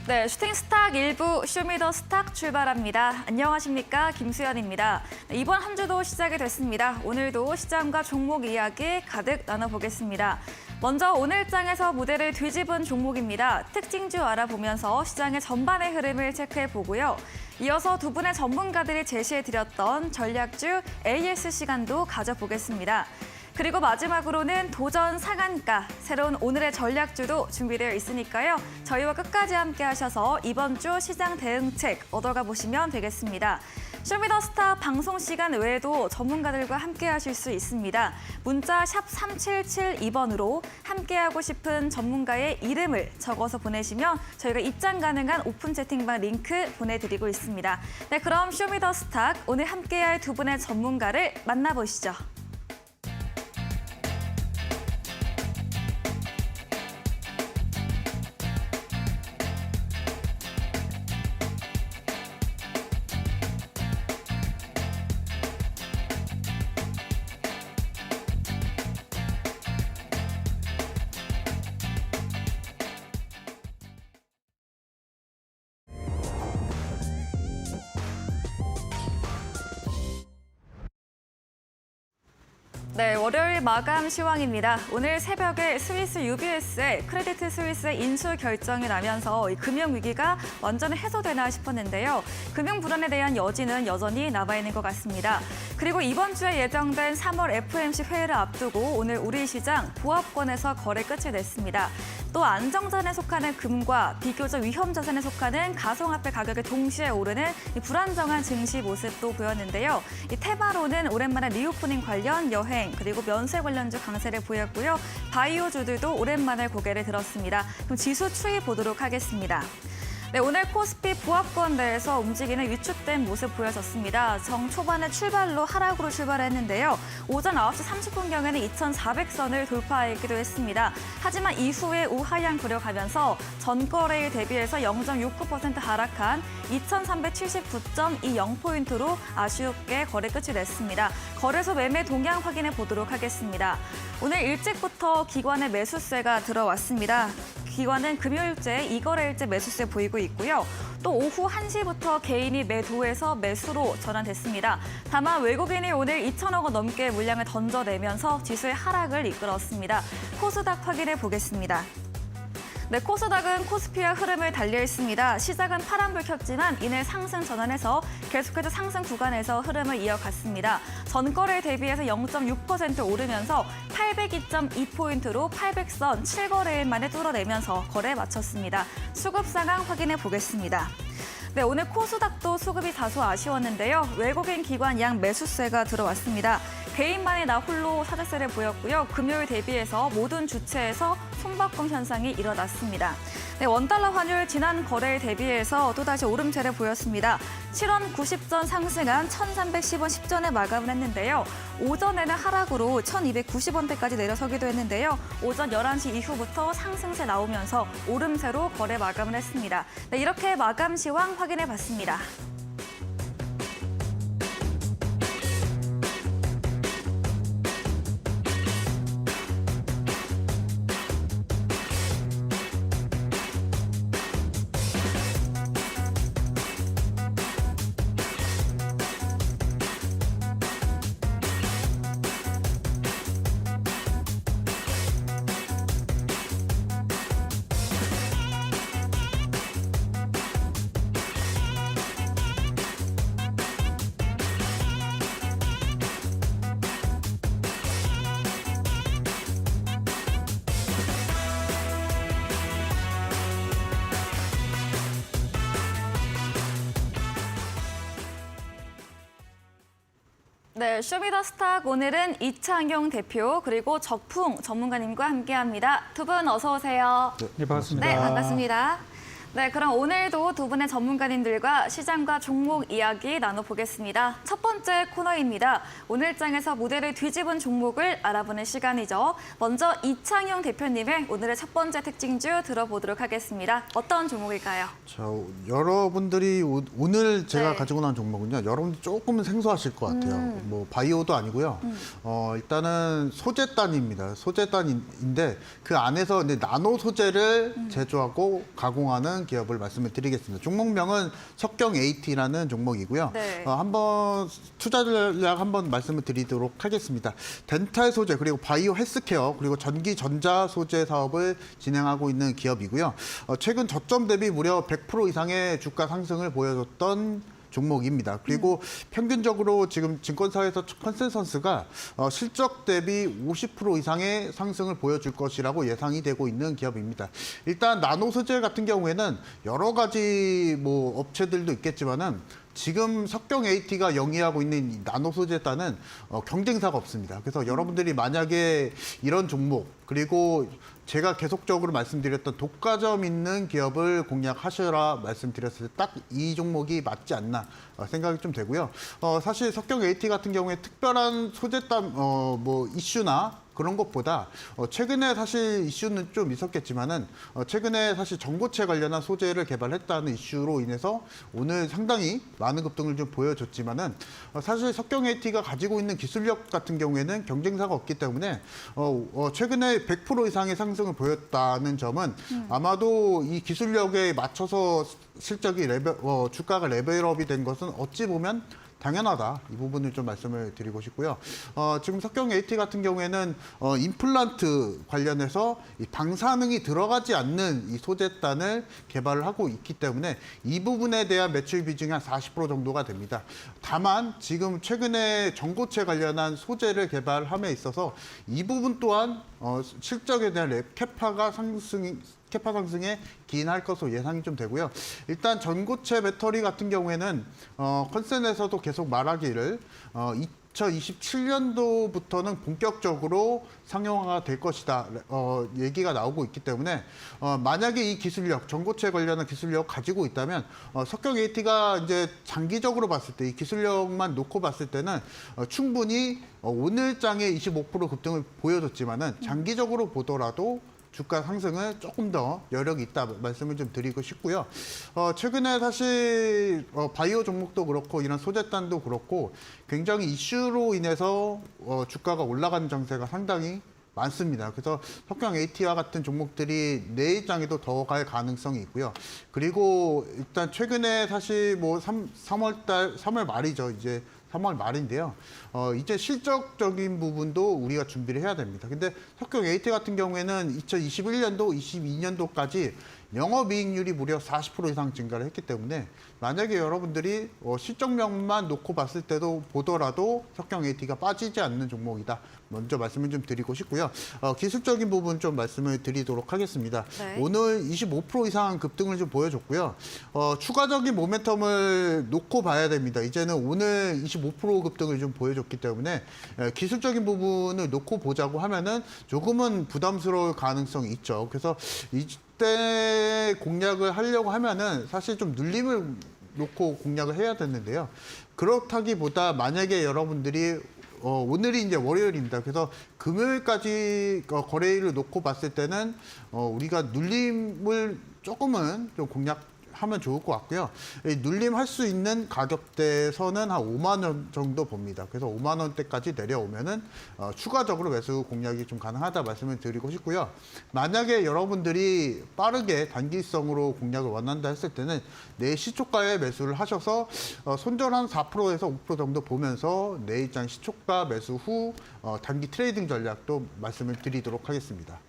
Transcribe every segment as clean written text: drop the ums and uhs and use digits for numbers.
네, 슈팅 스탁 1부 쇼미더 스탁 출발합니다. 안녕하십니까, 김수연입니다. 네, 이번 한 주도 시작이 됐습니다. 오늘도 시장과 종목 이야기 가득 나눠보겠습니다. 먼저 오늘장에서 무대를 뒤집은 종목입니다. 특징주 알아보면서 시장의 전반의 흐름을 체크해보고요. 이어서 두 분의 전문가들이 제시해드렸던 전략주 AS 시간도 가져보겠습니다. 그리고 마지막으로는 도전 상한가, 새로운 오늘의 전략주도 준비되어 있으니까요. 저희와 끝까지 함께 하셔서 이번 주 시장 대응책 얻어가 보시면 되겠습니다. 쇼미더스타 방송 시간 외에도 전문가들과 함께 하실 수 있습니다. 문자 샵 3772번으로 함께하고 싶은 전문가의 이름을 적어서 보내시면 저희가 입장 가능한 오픈 채팅방 링크 보내드리고 있습니다. 네, 그럼 쇼미더스타 오늘 함께할 두 분의 전문가를 만나보시죠. 네, 월요일 마감 시황입니다. 오늘 새벽에 스위스 UBS의 크레디트 스위스의 인수 결정이 나면서 이 금융위기가 완전히 해소되나 싶었는데요. 금융 불안에 대한 여지는 여전히 남아있는 것 같습니다. 그리고 이번 주에 예정된 3월 FOMC 회의를 앞두고 오늘 우리 시장 보합권에서 거래 끝이 냈습니다. 또 안정자산에 속하는 금과 비교적 위험자산에 속하는 가상화폐 가격이 동시에 오르는 이 불안정한 증시 모습도 보였는데요. 이 테마로는 오랜만에 리오프닝 관련 여행 그리고 면세 관련주 강세를 보였고요. 바이오주들도 오랜만에 고개를 들었습니다. 그럼 지수 추이 보도록 하겠습니다. 네, 오늘 코스피 보합권 내에서 움직이는 위축된 모습 보여졌습니다. 정 초반에 출발로 하락으로 출발했는데요. 오전 9시 30분경에는 2,400선을 돌파하기도 했습니다. 하지만 이후에 우하향 그려가면서 전거래일 대비해서 0.69% 하락한 2,379.20포인트로 아쉽게 거래 끝이 냈습니다. 거래소 매매 동향 확인해 보도록 하겠습니다. 오늘 일찍부터 기관의 매수세가 들어왔습니다. 기관은 금요일째, 이거래일째 매수세 보이고 있고요. 또 오후 1시부터 개인이 매도해서 매수로 전환됐습니다. 다만 외국인이 오늘 2천억 원 넘게 물량을 던져내면서 지수의 하락을 이끌었습니다. 코스닥 확인해 보겠습니다. 네, 코스닥은 코스피와 흐름을 달려 있습니다. 시작은 파란불 켰지만 이내 상승 전환해서 계속해서 상승 구간에서 흐름을 이어갔습니다. 전거래에 대비해서 0.6% 오르면서 802.2포인트로 800선 7거래일 만에 뚫어내면서 거래에 마쳤습니다. 수급 상황 확인해 보겠습니다. 네, 오늘 코스닥도 수급이 다소 아쉬웠는데요. 외국인 기관 양 매수세가 들어왔습니다. 개인만이 나 홀로 사재세를 보였고요. 금요일 대비해서 모든 주체에서 손바꿈 현상이 일어났습니다. 네, 원달러 환율 지난 거래일 대비해서 또다시 오름세를 보였습니다. 7원 90전 상승한 1,310원 10전에 마감을 했는데요. 오전에는 하락으로 1,290원대까지 내려서기도 했는데요. 오전 11시 이후부터 상승세 나오면서 오름세로 거래 마감을 했습니다. 네, 이렇게 마감 시황 확인해 봤습니다. 네, 쇼미더스타 오늘은 이창용 대표 그리고 적풍 전문가님과 함께합니다. 두 분 어서 오세요. 네, 반갑습니다. 네, 반갑습니다. 네, 그럼 오늘도 두 분의 전문가님들과 시장과 종목 이야기 나눠보겠습니다. 첫 번째 코너입니다. 오늘장에서 무대를 뒤집은 종목을 알아보는 시간이죠. 먼저 이창용 대표님의 오늘의 첫 번째 특징주 들어보도록 하겠습니다. 어떤 종목일까요? 자, 여러분들이 오늘 제가 네. 가지고 나온 종목은요. 여러분들 조금은 생소하실 것 같아요. 뭐 바이오도 아니고요. 일단은 소재단입니다. 소재단인데 그 안에서 이제 나노 소재를 제조하고 가공하는 있는 기업을 말씀을 드리겠습니다. 종목명은 석경 AT라는 종목이고요. 네. 한번 투자 전략 한번 말씀을 드리도록 하겠습니다. 덴탈 소재 그리고 바이오 헬스케어 그리고 전기 전자 소재 사업을 진행하고 있는 기업이고요. 최근 저점 대비 무려 100% 이상의 주가 상승을 보여줬던 종목입니다. 그리고 평균적으로 지금 증권사에서 컨센서스가 실적 대비 50% 이상의 상승을 보여줄 것이라고 예상이 되고 있는 기업입니다. 일단 나노 소재 같은 경우에는 여러 가지 뭐 업체들도 있겠지만은 지금 석경 AT가 영위하고 있는 이 나노 소재단은 경쟁사가 없습니다. 그래서 여러분들이 만약에 이런 종목 그리고 제가 계속적으로 말씀드렸던 독과점 있는 기업을 공략하셔라 말씀드렸을 때 딱 이 종목이 맞지 않나 생각이 좀 되고요. 사실 석경 AT 같은 경우에 특별한 소재단 뭐 이슈나 그런 것보다 최근에 사실 이슈는 좀 있었겠지만은 최근에 사실 전고체 관련한 소재를 개발했다는 이슈로 인해서 오늘 상당히 많은 급등을 좀 보여줬지만은 사실 석경 AT가 가지고 있는 기술력 같은 경우에는 경쟁사가 없기 때문에 최근에 100% 이상의 상승을 보였다는 점은 아마도 이 기술력에 맞춰서 실적이 주가가 레벨업이 된 것은 어찌 보면 당연하다. 이 부분을 좀 말씀을 드리고 싶고요. 지금 석경 AT 같은 경우에는 임플란트 관련해서 이 방사능이 들어가지 않는 이 소재단을 개발을 하고 있기 때문에 이 부분에 대한 매출 비중이 한 40% 정도가 됩니다. 다만 지금 최근에 전고체 관련한 소재를 개발함에 있어서 이 부분 또한 실적에 대한 캐파 상승에 기인할 것으로 예상이 좀 되고요. 일단 전고체 배터리 같은 경우에는 컨센에서도 계속 말하기를 2027년도부터는 본격적으로 상용화가 될 것이다 얘기가 나오고 있기 때문에 만약에 이 기술력, 전고체 관련한 기술력 가지고 있다면 석경 AT가 이제 장기적으로 봤을 때 이 기술력만 놓고 봤을 때는 충분히 오늘 장에 25% 급등을 보여줬지만은 장기적으로 보더라도 주가 상승은 조금 더 여력이 있다 말씀을 좀 드리고 싶고요. 최근에 사실 바이오 종목도 그렇고 이런 소재단도 그렇고 굉장히 이슈로 인해서 주가가 올라가는 정세가 상당히 많습니다. 그래서 석경 AT와 같은 종목들이 내일장에도 더 갈 가능성이 있고요. 그리고 일단 최근에 사실 뭐 3월 말이죠. 이제 3월 말인데요. 이제 실적적인 부분도 우리가 준비를 해야 됩니다. 근데 석경 AT 같은 경우에는 2021년도, 22년도까지 영업이익률이 무려 40% 이상 증가를 했기 때문에 만약에 여러분들이 실적면만 놓고 봤을 때도 보더라도 석경 AT가 빠지지 않는 종목이다. 먼저 말씀을 좀 드리고 싶고요. 기술적인 부분 좀 말씀을 드리도록 하겠습니다. 네. 오늘 25% 이상 급등을 좀 보여줬고요. 추가적인 모멘텀을 놓고 봐야 됩니다. 이제는 오늘 25% 급등을 좀 보여줬기 때문에 기술적인 부분을 놓고 보자고 하면은 조금은 부담스러울 가능성이 있죠. 그래서 이때 공략을 하려고 하면은 사실 좀 눌림을 놓고 공략을 해야 되는데요. 그렇다기보다 만약에 여러분들이 오늘이 이제 월요일입니다. 그래서 금요일까지 거래일을 놓고 봤을 때는 우리가 눌림을 조금은 좀 공략하면 좋을 것 같고요. 눌림할 수 있는 가격대에서는 한 5만 원 정도 봅니다. 그래서 5만 원대까지 내려오면은 추가적으로 매수 공략이 좀 가능하다 말씀을 드리고 싶고요. 만약에 여러분들이 빠르게 단기성으로 공략을 원한다 했을 때는 내일 시초가에 매수를 하셔서 손절 한 4%에서 5% 정도 보면서 내일장 시초가 매수 후 단기 트레이딩 전략도 말씀을 드리도록 하겠습니다.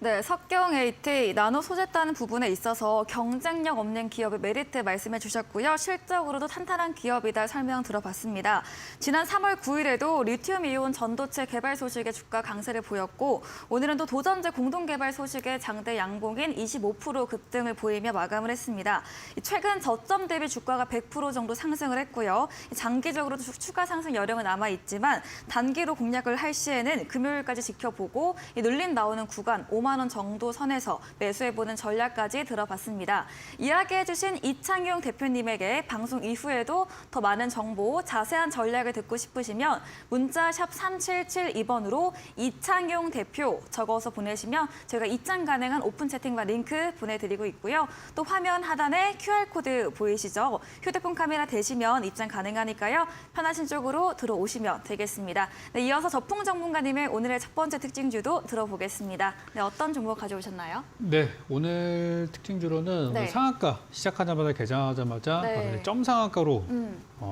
네, 석경 AT 나노 소재단 부분에 있어서 경쟁력 없는 기업의 메리트 말씀해 주셨고요. 실적으로도 탄탄한 기업이다 설명 들어봤습니다. 지난 3월 9일에도 리튬이온 전도체 개발 소식에 주가 강세를 보였고 오늘은 또 도전제 공동 개발 소식에 장대 양봉인 25% 급등을 보이며 마감을 했습니다. 최근 저점 대비 주가가 100% 정도 상승을 했고요. 장기적으로도 추가 상승 여력은 남아 있지만 단기로 공략을 할 시에는 금요일까지 지켜보고 눌림 나오는 구간 5만 원 정도 선에서 매수해보는 전략까지 들어봤습니다. 이야기해주신 이창용 대표님에게 방송 이후에도 더 많은 정보, 자세한 전략을 듣고 싶으시면 문자 샵 3772번으로 이창용 대표 적어서 보내시면 저희가 입장 가능한 오픈 채팅방 링크 보내드리고 있고요. 또 화면 하단에 QR코드 보이시죠? 휴대폰 카메라 대시면 입장 가능하니까요. 편하신 쪽으로 들어오시면 되겠습니다. 네, 이어서 저풍 전문가님의 오늘의 첫 번째 특징주도 들어보겠습니다. 네, 어떤 어떤 종목 가져오셨나요? 네, 오늘 특징주로는 네. 오늘 상한가 시작하자마자 개장하자마자 네. 바로 이제 점 상한가로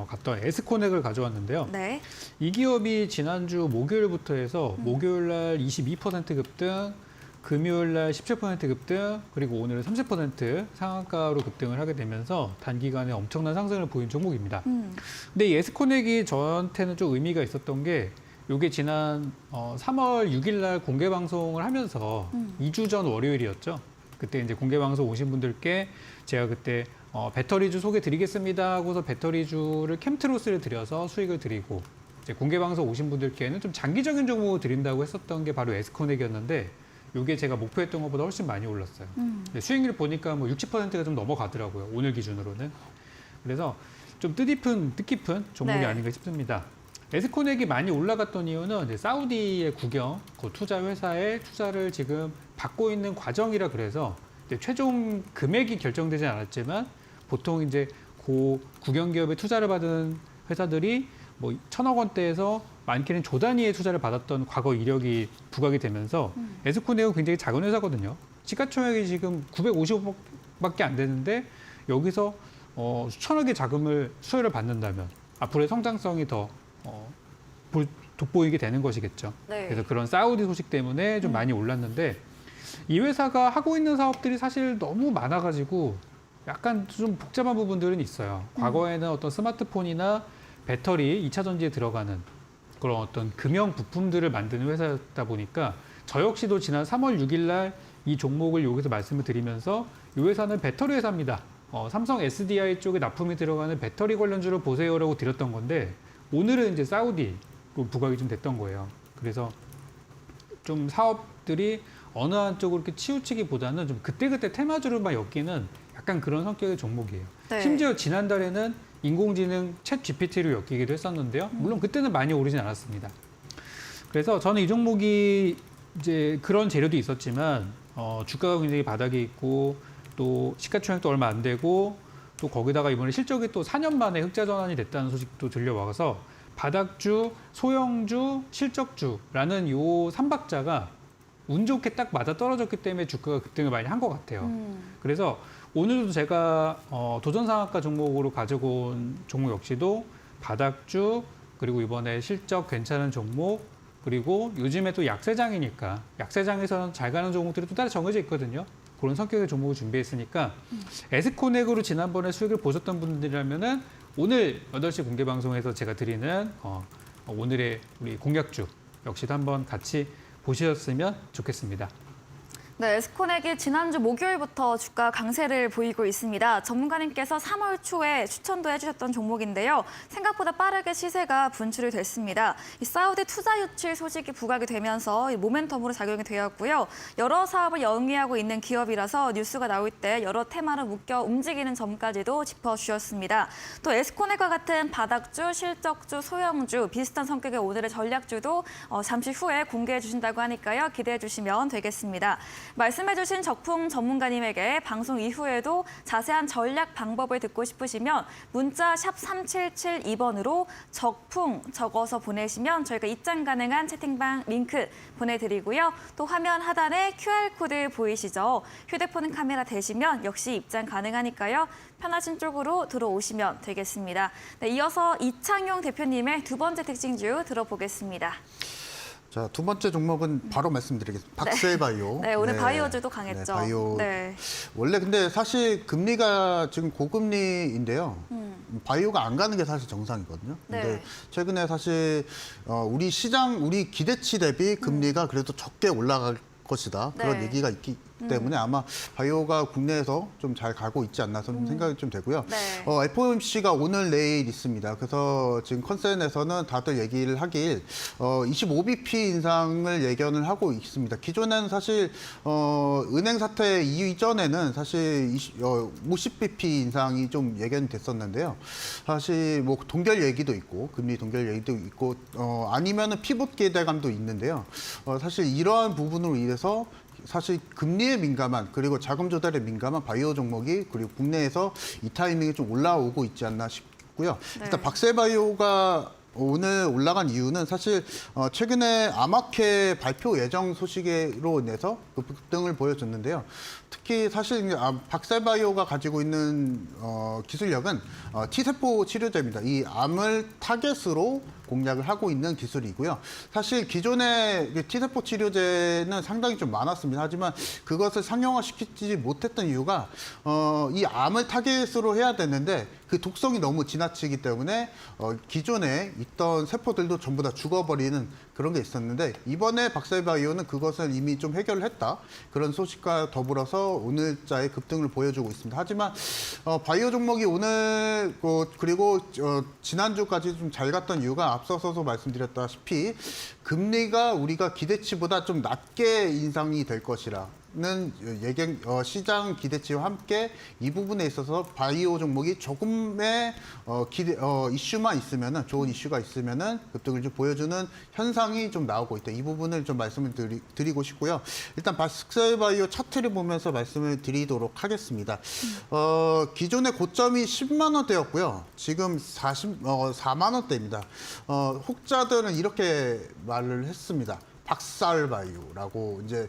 갔던 에스코넥을 가져왔는데요. 네. 이 기업이 지난주 목요일부터 해서 목요일 날 22% 급등, 금요일 날 17% 급등, 그리고 오늘은 30% 상한가로 급등을 하게 되면서 단기간에 엄청난 상승을 보인 종목입니다. 근데 이 에스코넥이 저한테는 좀 의미가 있었던 게 이게 지난 3월 6일 날 공개 방송을 하면서 2주 전 월요일이었죠. 그때 이제 공개 방송 오신 분들께 제가 그때 배터리주 소개 드리겠습니다 하고서 배터리주를 캠트로스를 드려서 수익을 드리고 이제 공개 방송 오신 분들께는 좀 장기적인 종목을 드린다고 했었던 게 바로 에스코넥이었는데 이게 제가 목표했던 것보다 훨씬 많이 올랐어요. 수익률 보니까 뭐 60%가 좀 넘어가더라고요. 오늘 기준으로는. 그래서 좀 뜻깊은 종목이 네. 아닌가 싶습니다. 에스코넥이 많이 올라갔던 이유는 이제 사우디의 국영 그 투자 회사에 투자를 지금 받고 있는 과정이라 그래서 이제 최종 금액이 결정되지 않았지만 보통 이제 그 국영 기업에 투자를 받은 회사들이 뭐 1,000억 원대에서 많게는 조 단위의 투자를 받았던 과거 이력이 부각이 되면서 에스코넥은 굉장히 작은 회사거든요. 시가총액이 지금 950억밖에 안 되는데 여기서 수천억의 자금을 수혜를 받는다면 앞으로의 성장성이 더 돋보이게 되는 것이겠죠. 네. 그래서 그런 사우디 소식 때문에 좀 많이 올랐는데 이 회사가 하고 있는 사업들이 사실 너무 많아가지고 약간 좀 복잡한 부분들은 있어요. 과거에는 어떤 스마트폰이나 배터리, 2차 전지에 들어가는 그런 어떤 금형 부품들을 만드는 회사다 보니까 저 역시도 지난 3월 6일 날 이 종목을 여기서 말씀을 드리면서 이 회사는 배터리 회사입니다. 삼성 SDI 쪽에 납품이 들어가는 배터리 관련주를 보세요라고 드렸던 건데 오늘은 이제 사우디로 부각이 좀 됐던 거예요. 그래서 좀 사업들이 어느 한쪽으로 이렇게 치우치기보다는 좀 그때그때 테마주로만 엮이는 약간 그런 성격의 종목이에요. 네. 심지어 지난달에는 인공지능 챗 GPT로 엮이기도 했었는데요. 물론 그때는 많이 오르진 않았습니다. 그래서 저는 이 종목이 이제 그런 재료도 있었지만 주가가 굉장히 바닥에 있고 또 시가총액도 얼마 안 되고 또 거기다가 이번에 실적이 또 4년 만에 흑자 전환이 됐다는 소식도 들려와서 바닥주, 소형주, 실적주라는 요 3박자가 운 좋게 딱 맞아 떨어졌기 때문에 주가가 급등을 많이 한 것 같아요. 그래서 오늘도 제가 도전 상한가 종목으로 가지고 온 종목 역시도 바닥주 그리고 이번에 실적 괜찮은 종목 그리고 요즘에 또 약세장이니까 약세장에서는 잘 가는 종목들이 또 따로 정해져 있거든요. 그런 성격의 종목을 준비했으니까 에스코넥으로 지난번에 수익을 보셨던 분들이라면은 오늘 8시 공개 방송에서 제가 드리는 오늘의 우리 공약주 역시도 한번 같이 보셨으면 좋겠습니다. 네, 에스코넥이 지난주 목요일부터 주가 강세를 보이고 있습니다. 전문가님께서 3월 초에 추천도 해주셨던 종목인데요. 생각보다 빠르게 시세가 분출이 됐습니다. 이 사우디 투자 유치 소식이 부각이 되면서 이 모멘텀으로 작용이 되었고요. 여러 사업을 영위하고 있는 기업이라서 뉴스가 나올 때 여러 테마를 묶여 움직이는 점까지도 짚어주셨습니다. 또 에스코넥과 같은 바닥주, 실적주, 소형주 비슷한 성격의 오늘의 전략주도 잠시 후에 공개해 주신다고 하니까요. 기대해 주시면 되겠습니다. 말씀해주신 적풍 전문가님에게 방송 이후에도 자세한 전략 방법을 듣고 싶으시면 문자 샵 3772번으로 적풍 적어서 보내시면 저희가 입장 가능한 채팅방 링크 보내드리고요. 또 화면 하단에 QR코드 보이시죠? 휴대폰 카메라 대시면 역시 입장 가능하니까요. 편하신 쪽으로 들어오시면 되겠습니다. 네, 이어서 이창용 대표님의 두 번째 특징주 들어보겠습니다. 자, 두 번째 종목은 바로 말씀드리겠습니다. 박셀바이오. 네, 오늘 바이오주도 강했죠. 네, 바이오. 네. 원래 근데 사실 금리가 지금 고금리인데요. 바이오가 안 가는 게 사실 정상이거든요. 근데 네. 최근에 사실 우리 시장, 우리 기대치 대비 금리가 그래도 적게 올라갈 것이다. 그런 네. 얘기가 있기 때문에 아마 바이오가 국내에서 좀 잘 가고 있지 않나 좀 생각이 좀 되고요. 네. FOMC가 오늘 내일 있습니다. 그래서 지금 컨센에서는 다들 얘기를 하길 25bp 인상을 예견을 하고 있습니다. 기존에는 사실 은행 사태 이전에는 사실 50bp 인상이 좀 예견이 됐었는데요. 사실 뭐 동결 얘기도 있고 금리 동결 얘기도 있고 아니면은 피봇 기대감도 있는데요. 사실 이러한 부분으로 인해서 사실 금리에 민감한 그리고 자금 조달에 민감한 바이오 종목이 그리고 국내에서 이 타이밍에 좀 올라오고 있지 않나 싶고요. 네. 일단 박셀바이오가 오늘 올라간 이유는 사실 최근에 아마케 발표 예정 소식으로 인해서 급등을 보여줬는데요. 특히 사실 이제 박셀바이오가 가지고 있는 기술력은 T세포 치료제입니다. 이 암을 타겟으로 공략을 하고 있는 기술이고요. 사실 기존의 T세포 치료제는 상당히 좀 많았습니다. 하지만 그것을 상용화시키지 못했던 이유가 이 암을 타겟으로 해야 되는데 그 독성이 너무 지나치기 때문에 기존에 있던 세포들도 전부 다 죽어버리는 그런 게 있었는데 이번에 박셀바이오는 그것을 이미 좀 해결을 했다. 그런 소식과 더불어서 오늘자의 급등을 보여주고 있습니다. 하지만 바이오 종목이 오늘 그리고 지난주까지 좀 잘 갔던 이유가 앞서서도 말씀드렸다시피 금리가 우리가 기대치보다 좀 낮게 인상이 될 것이라 는 시장 기대치와 함께 이 부분에 있어서 바이오 종목이 조금의 이슈만 있으면은 좋은 이슈가 있으면은 급등을 좀 보여주는 현상이 좀 나오고 있다. 이 부분을 좀 말씀을 드리고 싶고요. 일단 박셀바이오 차트를 보면서 말씀을 드리도록 하겠습니다. 기존의 고점이 10만 원대였고요. 지금 4만 원대입니다. 혹자들은 이렇게 말을 했습니다. 박살바이오라고 이제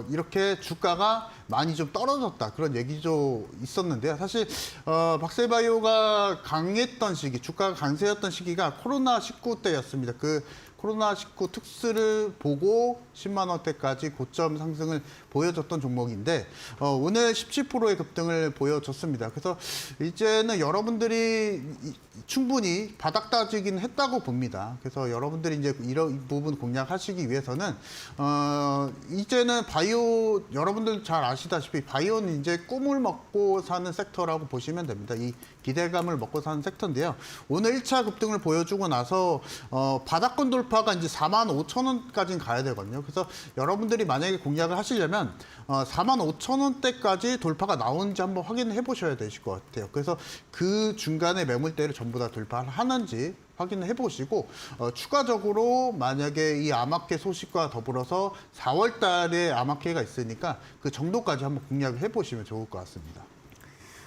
이렇게 주가가 많이 좀 떨어졌다 그런 얘기도 있었는데요. 사실 박셀바이오가 강했던 시기, 주가가 강세였던 시기가 코로나19 때였습니다. 그 코로나19 특수를 보고 10만 원대까지 고점 상승을 보여줬던 종목인데 오늘 17%의 급등을 보여줬습니다. 그래서 이제는 여러분들이 충분히 바닥 따지긴 했다고 봅니다. 그래서 여러분들이 이제 이런 부분 공략하시기 위해서는 이제는 바이오 여러분들 잘 아시다시피 바이오는 이제 꿈을 먹고 사는 섹터라고 보시면 됩니다. 이 기대감을 먹고 사는 섹터인데요. 오늘 1차 급등을 보여주고 나서 바닥권 돌파가 이제 4만 5천 원까지는 가야 되거든요. 그래서 여러분들이 만약에 공략을 하시려면 4만 5천 원대까지 돌파가 나오는지 한번 확인해 보셔야 되실 것 같아요. 그래서 그 중간에 매물대를 전부 다 돌파하는지 확인을 해보시고 추가적으로 만약에 이 아마케 소식과 더불어서 4월 달에 아마케가 있으니까 그 정도까지 한번 공략을 해보시면 좋을 것 같습니다.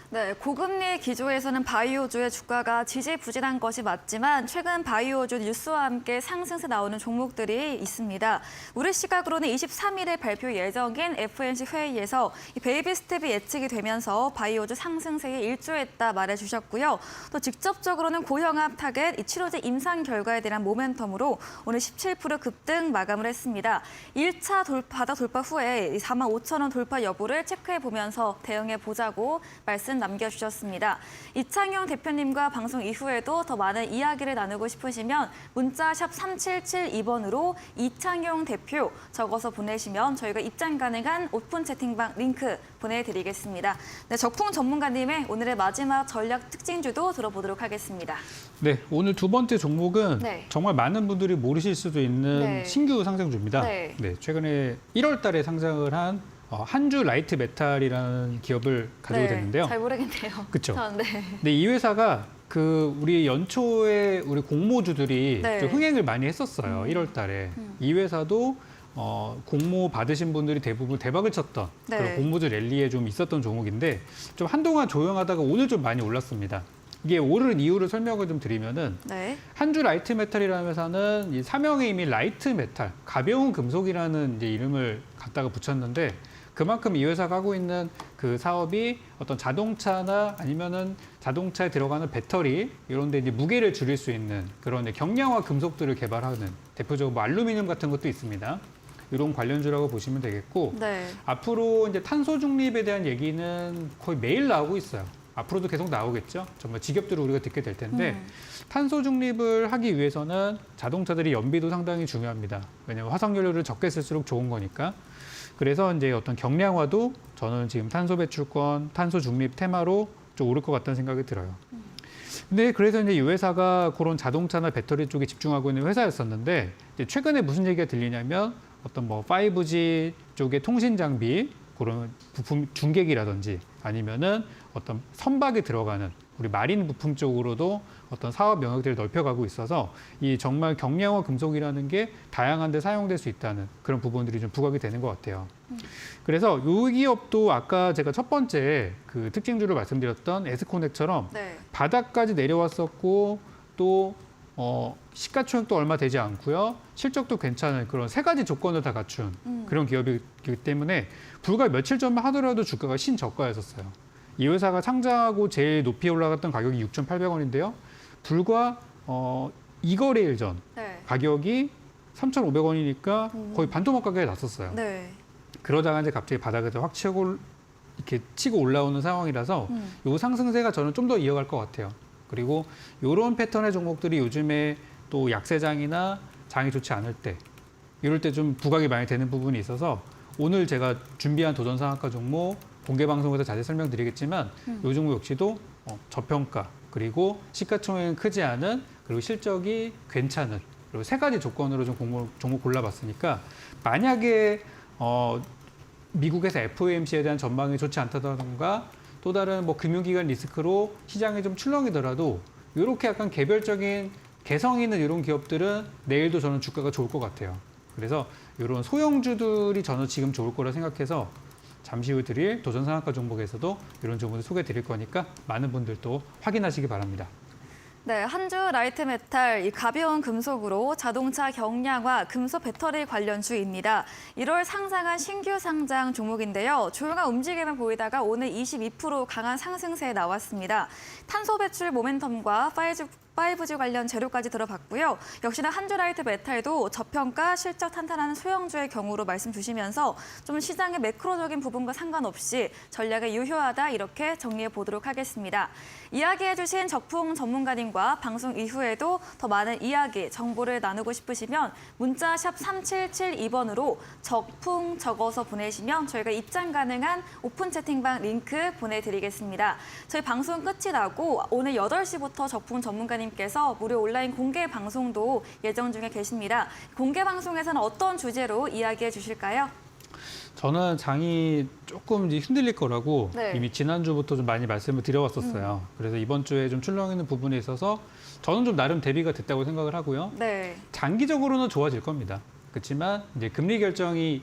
네, 고금리 기조에서는 바이오주의 주가가 지지부진한 것이 맞지만 최근 바이오주 뉴스와 함께 상승세 나오는 종목들이 있습니다. 우리 시각으로는 23일에 발표 예정인 FOMC 회의에서 이 베이비 스텝이 예측이 되면서 바이오주 상승세에 일조했다 말해주셨고요. 또 직접적으로는 고형압 타겟 이 치료제 임상 결과에 대한 모멘텀으로 오늘 17% 급등 마감을 했습니다. 1차 바닥 돌파 후에 4만 5천 원 돌파 여부를 체크해 보면서 대응해 보자고 말씀 남겨주셨습니다. 이창용 대표님과 방송 이후에도 더 많은 이야기를 나누고 싶으시면 문자 샵 3772번으로 이창용 대표 적어서 보내시면 저희가 입장 가능한 오픈 채팅방 링크 보내드리겠습니다. 네, 적풍 전문가님의 오늘의 마지막 전략 특징주도 들어보도록 하겠습니다. 네, 오늘 두 번째 종목은 네. 정말 많은 분들이 모르실 수도 있는 네. 신규 상승주입니다. 네. 최근에 1월 달에 상장을 한 한주 라이트 메탈이라는 기업을 가지고 됐는데요. 잘 모르겠네요. 그렇죠. 네. 근데 이 회사가 우리 연초에 우리 공모주들이 네. 좀 흥행을 많이 했었어요. 1월 달에. 이 회사도 공모 받으신 분들이 대부분 대박을 쳤던 네. 그런 공모주 랠리에 좀 있었던 종목인데 좀 한동안 조용하다가 오늘 좀 많이 올랐습니다. 이게 오른 이유를 설명을 좀 드리면은 네. 한주 라이트 메탈이라는 회사는 이 사명의 이미 라이트 메탈, 가벼운 금속이라는 이제 이름을 갖다가 붙였는데 그만큼 이 회사가 하고 있는 그 사업이 어떤 자동차나 아니면은 자동차에 들어가는 배터리 이런 데 이제 무게를 줄일 수 있는 그런 이제 경량화 금속들을 개발하는 대표적으로 뭐 알루미늄 같은 것도 있습니다. 이런 관련주라고 보시면 되겠고 네. 앞으로 이제 탄소 중립에 대한 얘기는 거의 매일 나오고 있어요. 앞으로도 계속 나오겠죠. 정말 직업들을 우리가 듣게 될 텐데 탄소 중립을 하기 위해서는 자동차들이 연비도 상당히 중요합니다. 왜냐하면 화석연료를 적게 쓸수록 좋은 거니까. 그래서 이제 어떤 경량화도 저는 지금 탄소 배출권, 탄소 중립 테마로 좀 오를 것 같다는 생각이 들어요. 근데 그래서 이제 이 회사가 그런 자동차나 배터리 쪽에 집중하고 있는 회사였었는데 이제 최근에 무슨 얘기가 들리냐면 어떤 뭐 5G 쪽의 통신 장비 그런 부품 중계기라든지 아니면은 어떤 선박에 들어가는 우리 마린 부품 쪽으로도 어떤 사업 영역들을 넓혀가고 있어서 이 정말 경량화 금속이라는 게 다양한 데 사용될 수 있다는 그런 부분들이 좀 부각이 되는 것 같아요. 그래서 이 기업도 아까 제가 첫 번째 그 특징주를 말씀드렸던 에스코넥처럼 네. 바닥까지 내려왔었고 또 시가총액도 얼마 되지 않고요. 실적도 괜찮은 그런 세 가지 조건을 다 갖춘 그런 기업이기 때문에 불과 며칠 전만 하더라도 주가가 신저가였었어요. 이 회사가 상장하고 제일 높이 올라갔던 가격이 6,800원인데요. 불과 2거래일 전 네. 가격이 3,500원이니까 거의 반토막 가격에 났었어요. 네. 그러다가 이제 갑자기 바닥에서 확 치고 올라오는 상황이라서 요 상승세가 저는 좀 더 이어갈 것 같아요. 그리고 이런 패턴의 종목들이 요즘에 또 약세장이나 장이 좋지 않을 때 이럴 때 좀 부각이 많이 되는 부분이 있어서 오늘 제가 준비한 도전상한가 종목 공개 방송에서 자세히 설명드리겠지만 이 종목 역시도 저평가 그리고 시가총액은 크지 않은 그리고 실적이 괜찮은 그리고 세 가지 조건으로 좀 종목 골라봤으니까 만약에 미국에서 FOMC에 대한 전망이 좋지 않다던가 또 다른 뭐 금융기관 리스크로 시장이 좀 출렁이더라도 이렇게 약간 개별적인 개성 있는 이런 기업들은 내일도 저는 주가가 좋을 것 같아요. 그래서 이런 소형주들이 저는 지금 좋을 거라 생각해서 잠시 후 드릴 도전상한가 종목에서도 이런 종목을 소개해 드릴 거니까 많은 분들도 확인하시기 바랍니다. 네, 한주 라이트 메탈, 이 가벼운 금속으로 자동차 경량화, 금속 배터리 관련주입니다. 1월 상장한 신규 상장 종목인데요. 조용한 움직임을 보이다가 오늘 22% 강한 상승세에 나왔습니다. 탄소 배출 모멘텀과 5G 관련 재료까지 들어봤고요. 역시나 한주라이트 메탈도 저평가 실적 탄탄한 소형주의 경우로 말씀 주시면서 좀 시장의 매크로적인 부분과 상관없이 전략에 유효하다 이렇게 정리해 보도록 하겠습니다. 이야기해 주신 적풍 전문가님과 방송 이후에도 더 많은 이야기, 정보를 나누고 싶으시면 문자 샵 3772번으로 적풍 적어서 보내시면 저희가 입장 가능한 오픈 채팅방 링크 보내드리겠습니다. 저희 방송 끝이 나고 오늘 8시부터 적풍 전문가님께서 무료 온라인 공개 방송도 예정 중에 계십니다. 공개 방송에서는 어떤 주제로 이야기해 주실까요? 저는 장이 조금 이제 흔들릴 거라고 네. 이미 지난주부터 좀 많이 말씀을 드려왔었어요. 그래서 이번 주에 좀 출렁이는 부분에 있어서 저는 좀 나름 대비가 됐다고 생각을 하고요. 네. 장기적으로는 좋아질 겁니다. 그렇지만 이제 금리 결정이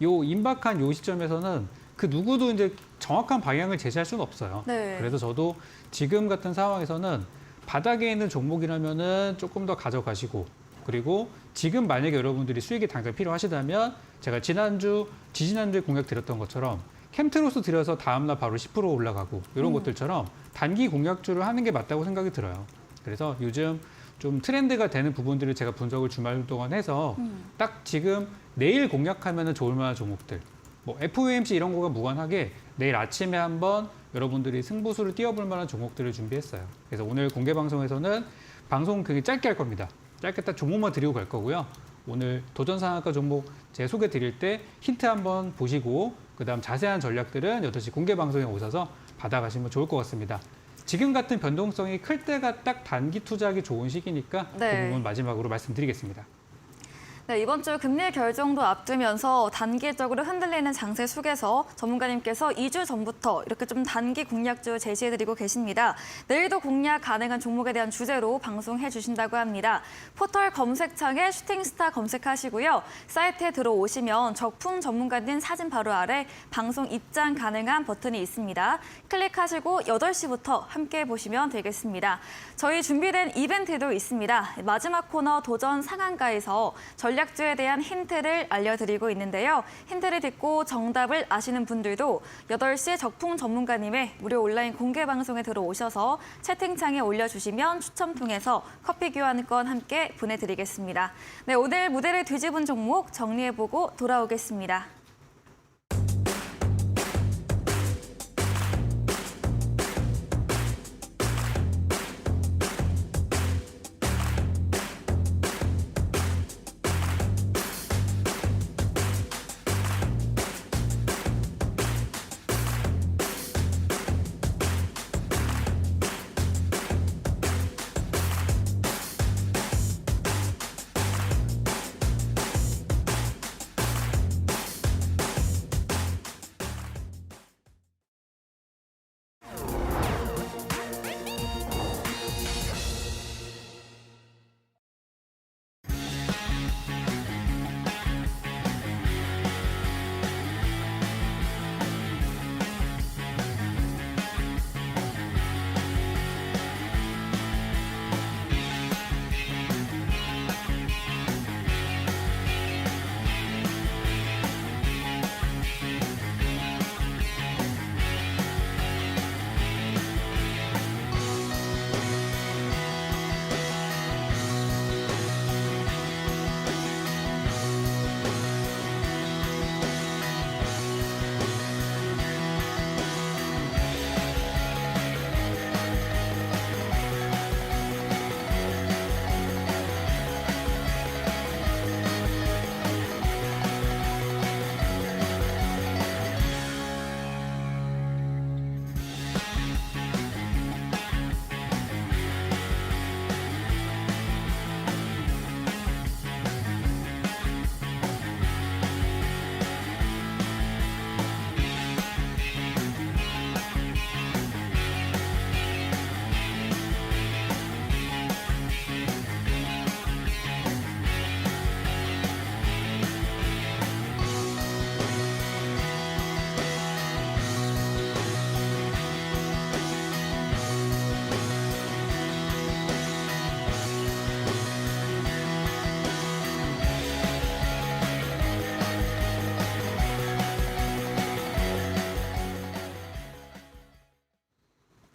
요 임박한 요 시점에서는 그 누구도 이제 정확한 방향을 제시할 수는 없어요. 네. 그래서 저도 지금 같은 상황에서는 바닥에 있는 종목이라면은 조금 더 가져가시고 그리고 지금 만약에 여러분들이 수익이 당장 필요하시다면 제가 지지난주에 공약 드렸던 것처럼 캠트로스 들여서 다음날 바로 10% 올라가고 이런 것들처럼 단기 공약주를 하는 게 맞다고 생각이 들어요. 그래서 요즘 좀 트렌드가 되는 부분들을 제가 분석을 주말 동안 해서 딱 지금 내일 공략하면 좋을 만한 종목들 뭐 FOMC 이런 거가 무관하게 내일 아침에 한번 여러분들이 승부수를 띄워볼 만한 종목들을 준비했어요. 그래서 오늘 공개 방송에서는 방송 되게 짧게 할 겁니다. 짧게 딱 종목만 드리고 갈 거고요. 오늘 도전상한가 종목 제가 소개 드릴 때 힌트 한번 보시고 그다음 자세한 전략들은 8시 공개 방송에 오셔서 받아가시면 좋을 것 같습니다. 지금 같은 변동성이 클 때가 딱 단기 투자하기 좋은 시기니까 네. 그 부분 마지막으로 말씀드리겠습니다. 네, 이번 주 금리 결정도 앞두면서 단기적으로 흔들리는 장세 속에서 전문가님께서 2주 전부터 이렇게 좀 단기 공략주 제시해드리고 계십니다. 내일도 공략 가능한 종목에 대한 주제로 방송해 주신다고 합니다. 포털 검색창에 슈팅스타 검색하시고요. 사이트에 들어오시면 적풍 전문가님 사진 바로 아래 방송 입장 가능한 버튼이 있습니다. 클릭하시고 8시부터 함께 보시면 되겠습니다. 저희 준비된 이벤트도 있습니다. 마지막 코너 도전 상한가에서 전략주에 대한 힌트를 알려드리고 있는데요. 힌트를 듣고 정답을 아시는 분들도 8시 적풍 전문가님의 무료 온라인 공개 방송에 들어오셔서 채팅창에 올려주시면 추첨 통해서 커피 교환권 함께 보내드리겠습니다. 네, 오늘 무대를 뒤집은 종목 정리해보고 돌아오겠습니다.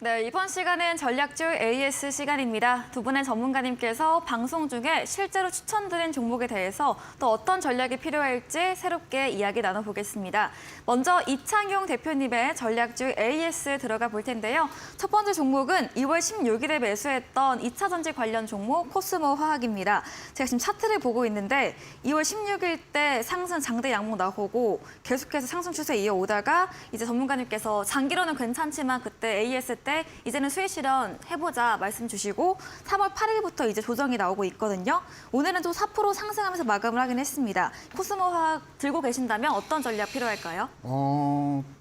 네, 이번 시간은 전략주 AS 시간입니다. 두 분의 전문가님께서 방송 중에 실제로 추천드린 종목에 대해서 또 어떤 전략이 필요할지 새롭게 이야기 나눠보겠습니다. 먼저 이창용 대표님의 전략주 AS 들어가 볼 텐데요. 첫 번째 종목은 2월 16일에 매수했던 2차 전지 관련 종목 코스모 화학입니다. 제가 지금 차트를 보고 있는데 2월 16일 때 상승 장대 양목 나오고 계속해서 상승 추세 이어오다가 이제 전문가님께서 장기로는 괜찮지만 그때 AS 때 이제는 수익 실현 해보자 말씀 주시고 3월 8일부터 이제 조정이 나오고 있거든요. 오늘은 또 4% 상승하면서 마감을 하긴 했습니다. 코스모 화학 들고 계신다면 어떤 전략 필요할까요?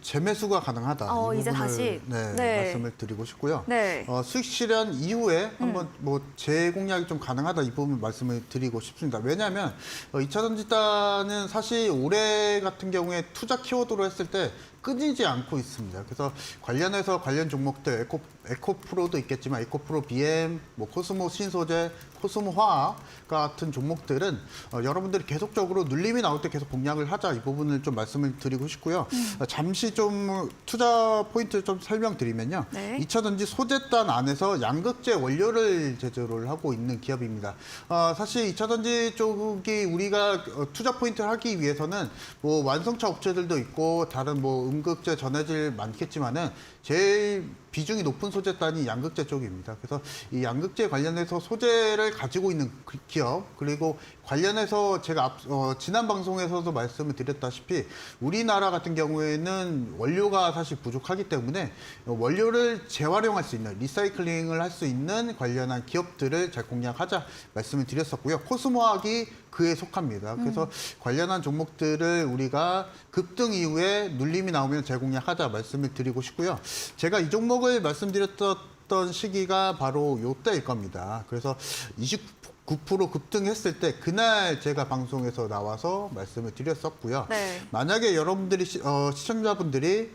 재매수가 가능하다. 이 이제 부분을, 다시. 네, 네. 말씀을 드리고 싶고요. 네. 수익 실현 이후에 한번 뭐 재공략이 좀 가능하다 이 부분 말씀을 드리고 싶습니다. 왜냐하면 2차 전지단은 사실 올해 같은 경우에 투자 키워드로 했을 때 끊이지 않고 있습니다. 그래서 관련해서 관련 종목들 에코프로도 있겠지만 에코프로 BM, 뭐 코스모 신소재, 코스모 화학 같은 종목들은 여러분들이 계속적으로 눌림이 나올 때 계속 공략을 하자 이 부분을 좀 말씀을 드리고 싶고요. 잠시 좀 투자 포인트 좀 설명드리면요. 네. 2차 전지 소재단 안에서 양극재 원료를 제조를 하고 있는 기업입니다. 사실 2차 전지 쪽이 우리가 투자 포인트를 하기 위해서는 뭐 완성차 업체들도 있고 다른 뭐 음극재 전해질 많겠지만은 제일 비중이 높은 소재단이 양극재 쪽입니다. 그래서 이 양극재 관련해서 소재를 가지고 있는 기업 그리고 관련해서 제가 지난 방송에서도 말씀을 드렸다시피 우리나라 같은 경우에는 원료가 사실 부족하기 때문에 원료를 재활용할 수 있는 리사이클링을 할 수 있는 관련한 기업들을 잘 공략하자 말씀을 드렸었고요. 코스모학이 그에 속합니다. 그래서 관련한 종목들을 우리가 급등 이후에 눌림이 나오면 재공략하자 말씀을 드리고 싶고요. 제가 이 종목을 말씀드렸던 시기가 바로 요때일 겁니다. 그래서 29% 급등했을 때 그날 제가 방송에서 나와서 말씀을 드렸었고요. 네. 만약에 여러분들이 시청자분들이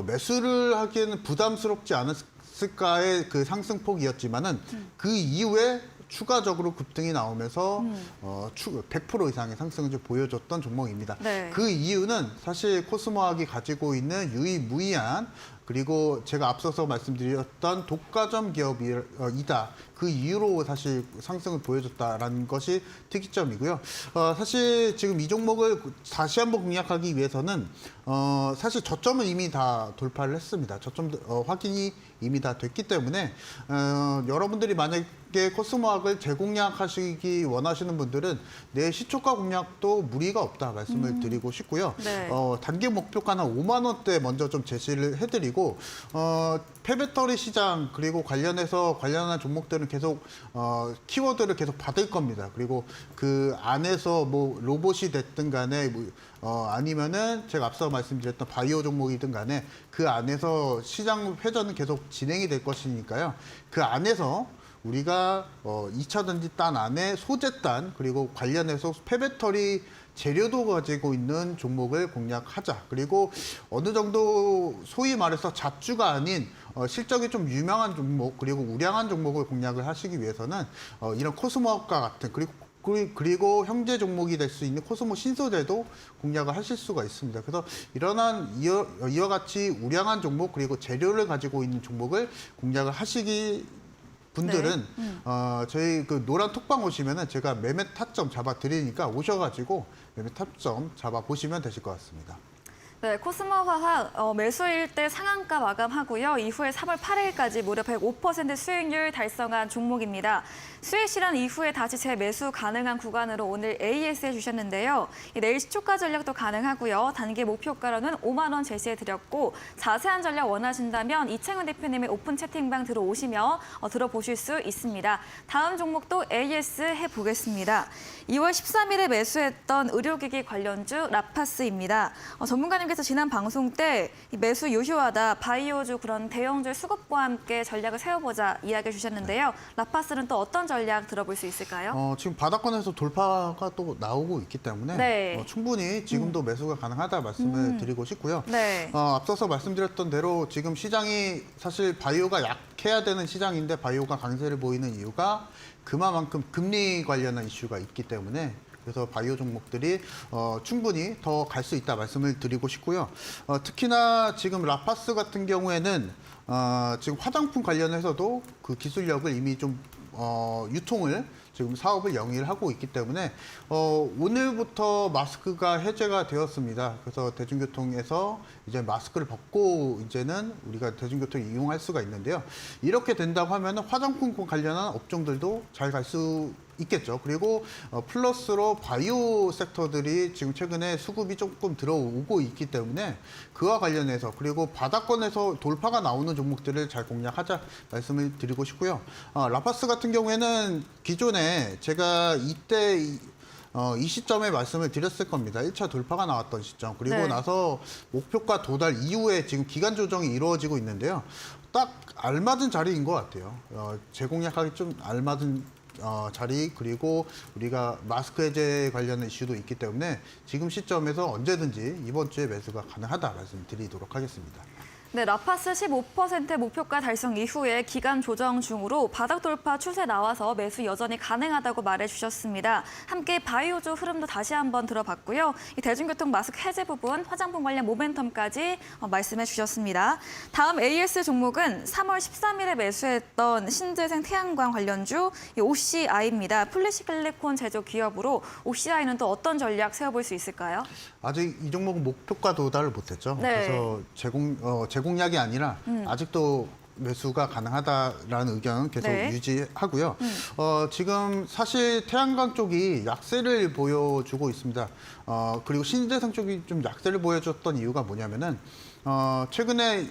매수를 하기에는 부담스럽지 않았을까의 그 상승폭이었지만은 그 이후에 추가적으로 급등이 나오면서 100% 이상의 상승을 좀 보여줬던 종목입니다. 네. 그 이유는 사실 코스모학이 가지고 있는 유의무이한 그리고 제가 앞서서 말씀드렸던 독과점 기업이다. 그 이유로 사실 상승을 보여줬다라는 것이 특이점이고요. 사실 지금 이 종목을 다시 한번 공략하기 위해서는 사실 저점은 이미 다 돌파를 했습니다. 저점 확인이 이미 다 됐기 때문에 여러분들이 만약에 코스모학을 재공략하시기 원하시는 분들은 내 시초가 공략도 무리가 없다 말씀을 드리고 싶고요. 네. 단기 목표가는 5만 원대 먼저 좀 제시를 해드리고 폐배터리 시장 그리고 관련한 종목들은 계속 키워드를 계속 받을 겁니다. 그리고 그 안에서 뭐 로봇이 됐든 간에 아니면은 제가 앞서 말씀드렸던 바이오 종목이든 간에 그 안에서 시장 회전은 계속 진행이 될 것이니까요. 그 안에서 우리가 2차 전지단 안에 소재단 그리고 관련해서 폐배터리 재료도 가지고 있는 종목을 공략하자. 그리고 어느 정도 소위 말해서 잡주가 아닌 실적이 좀 유명한 종목 그리고 우량한 종목을 공략을 하시기 위해서는 이런 코스모학과 같은 그리고 형제 종목이 될 수 있는 코스모 신소재도 공략을 하실 수가 있습니다. 그래서 이와 같이 우량한 종목 그리고 재료를 가지고 있는 종목을 공략을 하시기 분들은 저희 그 노란 톡방 오시면은 제가 매매 타점 잡아 드리니까 오셔가지고 매매 타점 잡아 보시면 되실 것 같습니다. 네, 코스모 화학 매수일 때 상한가 마감하고요. 이후에 3월 8일까지 무려 105% 수익률 달성한 종목입니다. 수익 실현 이후에 다시 재매수 가능한 구간으로 오늘 AS 해주셨는데요. 내일 시초가 전략도 가능하고요. 단기 목표가로는 5만 원 제시해드렸고 자세한 전략 원하신다면 이창훈 대표님의 오픈 채팅방 들어오시면 들어보실 수 있습니다. 다음 종목도 AS 해보겠습니다. 2월 13일에 매수했던 의료기기 관련주 라파스입니다. 전문가님께서 지난 방송 때 매수 유효하다, 바이오주 그런 대형주 수급과 함께 전략을 세워보자 이야기해 주셨는데요. 라파스는 또 어떤 전략 들어볼 수 있을까요? 지금 바닥권에서 돌파가 또 나오고 있기 때문에 네. 충분히 지금도 매수가 가능하다 말씀을 드리고 싶고요. 네. 앞서서 말씀드렸던 대로 지금 시장이 사실 바이오가 약해야 되는 시장인데 바이오가 강세를 보이는 이유가 그만큼 금리 관련한 이슈가 있기 때문에 그래서 바이오 종목들이 충분히 더 갈 수 있다 말씀을 드리고 싶고요. 특히나 지금 라파스 같은 경우에는 지금 화장품 관련해서도 그 기술력을 이미 좀 유통을 지금 사업을 영위를 하고 있기 때문에 오늘부터 마스크가 해제가 되었습니다. 그래서 대중교통에서 이제 마스크를 벗고 이제는 우리가 대중교통 이용할 수가 있는데요. 이렇게 된다고 하면 화장품 관련한 업종들도 잘 갈 수 있겠죠. 그리고 플러스로 바이오 섹터들이 지금 최근에 수급이 조금 들어오고 있기 때문에 그와 관련해서 그리고 바닥권에서 돌파가 나오는 종목들을 잘 공략하자 말씀을 드리고 싶고요. 라파스 같은 경우에는 기존에 제가 이때 이 시점에 말씀을 드렸을 겁니다. 1차 돌파가 나왔던 시점. 그리고 네. 나서 목표가 도달 이후에 지금 기간 조정이 이루어지고 있는데요. 딱 알맞은 자리인 것 같아요. 재공략하기 좀 알맞은 자리 그리고 우리가 마스크 해제 관련 이슈도 있기 때문에 지금 시점에서 언제든지 이번 주에 매수가 가능하다 말씀드리도록 하겠습니다. 네, 라파스 15% 목표가 달성 이후에 기간 조정 중으로 바닥 돌파 추세 나와서 매수 여전히 가능하다고 말해주셨습니다. 함께 바이오주 흐름도 다시 한번 들어봤고요. 이 대중교통 마스크 해제 부분, 화장품 관련 모멘텀까지 말씀해 주셨습니다. 다음 AS 종목은 3월 13일에 매수했던 신재생 태양광 관련주 OCI입니다. 플래시실리콘 제조 기업으로 OCI는 또 어떤 전략 세워볼 수 있을까요? 아직 이 종목은 목표가 도달을 못했죠. 네. 그래서 제공약이 아니라 아직도 매수가 가능하다라는 의견은 계속 네. 유지하고요. 지금 사실 태양광 쪽이 약세를 보여주고 있습니다. 그리고 신재생 쪽이 좀 약세를 보여줬던 이유가 뭐냐면은 최근에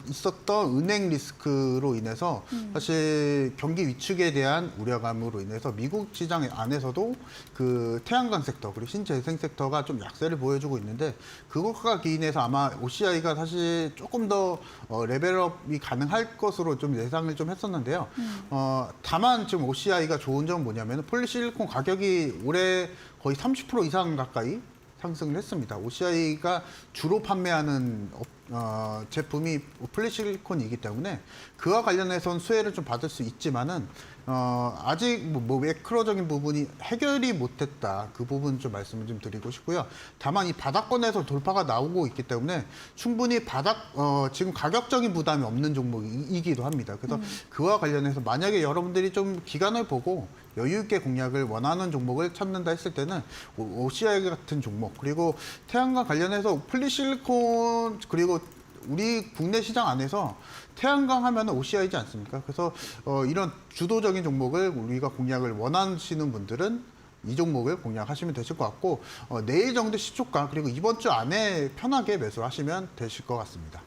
있었던 은행 리스크로 인해서 사실 경기 위축에 대한 우려감으로 인해서 미국 시장 안에서도 그 태양광 섹터 그리고 신재생 섹터가 좀 약세를 보여주고 있는데 그것과 기인해서 아마 OCI가 사실 조금 더 레벨업이 가능할 것으로 좀 예상을 좀 했었는데요. 다만 지금 OCI가 좋은 점은 뭐냐면 폴리실리콘 가격이 올해 거의 30% 이상 가까이 상승을 했습니다. OCI가 주로 판매하는 제품이 플래시실리콘이기 때문에 그와 관련해서는 수혜를 좀 받을 수 있지만은 아직 뭐 매크로적인 부분이 해결이 못했다. 그 부분 좀 말씀을 좀 드리고 싶고요. 다만 이 바닥권에서 돌파가 나오고 있기 때문에 충분히 지금 가격적인 부담이 없는 종목이기도 합니다. 그래서 그와 관련해서 만약에 여러분들이 좀 기간을 보고 여유 있게 공략을 원하는 종목을 찾는다 했을 때는 OCI 같은 종목 그리고 태양광 관련해서 플리실리콘 그리고 우리 국내 시장 안에서 태양광 하면 OCI지 않습니까? 그래서 이런 주도적인 종목을 우리가 공략을 원하시는 분들은 이 종목을 공략하시면 되실 것 같고 내일 정도 시초가 그리고 이번 주 안에 편하게 매수하시면 되실 것 같습니다.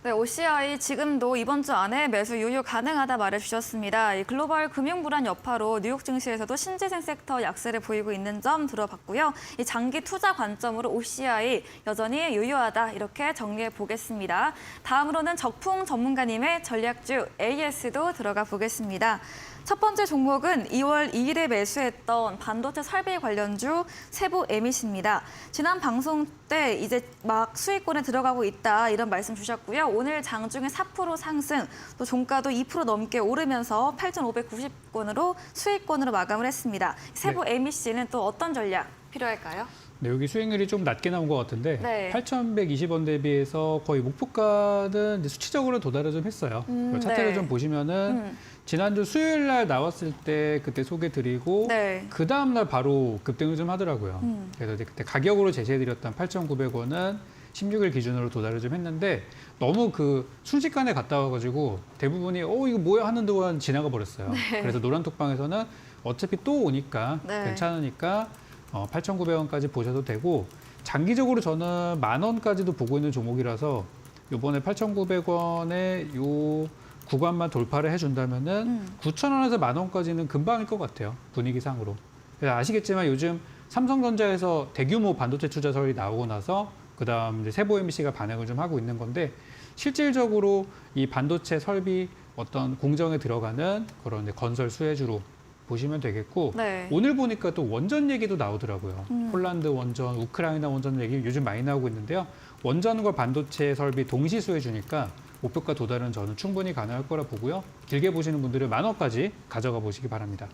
네, OCI 지금도 이번 주 안에 매수 유효 가능하다 말해주셨습니다. 이 글로벌 금융 불안 여파로 뉴욕 증시에서도 신재생 섹터 약세를 보이고 있는 점 들어봤고요. 이 장기 투자 관점으로 OCI 여전히 유효하다 이렇게 정리해 보겠습니다. 다음으로는 적풍 전문가님의 전략주 AS도 들어가 보겠습니다. 첫 번째 종목은 2월 2일에 매수했던 반도체 설비 관련주 세부 에밋입니다. 지난 방송 때 이제 막 수익권에 들어가고 있다 이런 말씀 주셨고요. 오늘 장중에 4% 상승, 또 종가도 2% 넘게 오르면서 8,590원으로 수익권으로 마감을 했습니다. 세부 에밋씨는 또 어떤 전략 필요할까요? 네, 여기 수익률이 좀 낮게 나온 것 같은데 네. 8,120원 대비해서 거의 목표가는 이제 수치적으로 도달을 좀 했어요. 차트를 네. 좀 보시면은 지난주 수요일 날 나왔을 때 그때 소개드리고 네. 그 다음 날 바로 급등을 좀 하더라고요. 그래서 이제 그때 가격으로 제시해드렸던 8,900원은 16일 기준으로 도달을 좀 했는데 너무 그 순식간에 갔다 와가지고 대부분이 이거 뭐야 하는 동안 지나가 버렸어요. 네. 그래서 노란톡방에서는 어차피 또 오니까 네. 괜찮으니까 8,900원까지 보셔도 되고 장기적으로 저는 10,000원까지도 보고 있는 종목이라서 이번에 8,900원에 요 구간만 돌파를 해준다면은 9,000원에서 10,000원까지는 금방일 것 같아요. 분위기상으로. 그래서 아시겠지만 요즘 삼성전자에서 대규모 반도체 투자설이 나오고 나서 그다음 이제 세보 MBC가 반응을 좀 하고 있는 건데 실질적으로 이 반도체 설비 어떤 공정에 들어가는 그런 이제 건설 수혜주로 보시면 되겠고 네. 오늘 보니까 또 원전 얘기도 나오더라고요. 폴란드 원전, 우크라이나 원전 얘기 요즘 많이 나오고 있는데요. 원전과 반도체 설비 동시 수혜주니까 목표가 도달은 저는 충분히 가능할 거라 보고요. 길게 보시는 분들은 10,000원까지 가져가 보시기 바랍니다.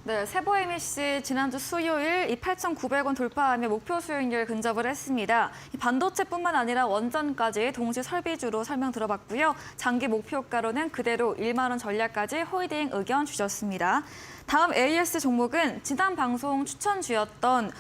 네, 세보MEC 지난주 수요일 이 8,900원 돌파하며 목표 수익률 근접을 했습니다. 이 반도체뿐만 아니라 원전까지 동시 설비주로 설명 들어봤고요. 장기 목표가로는 그대로 1만 원 전략까지 홀딩 의견 주셨습니다. 다음 AS 종목은 지난 방송 추천주였던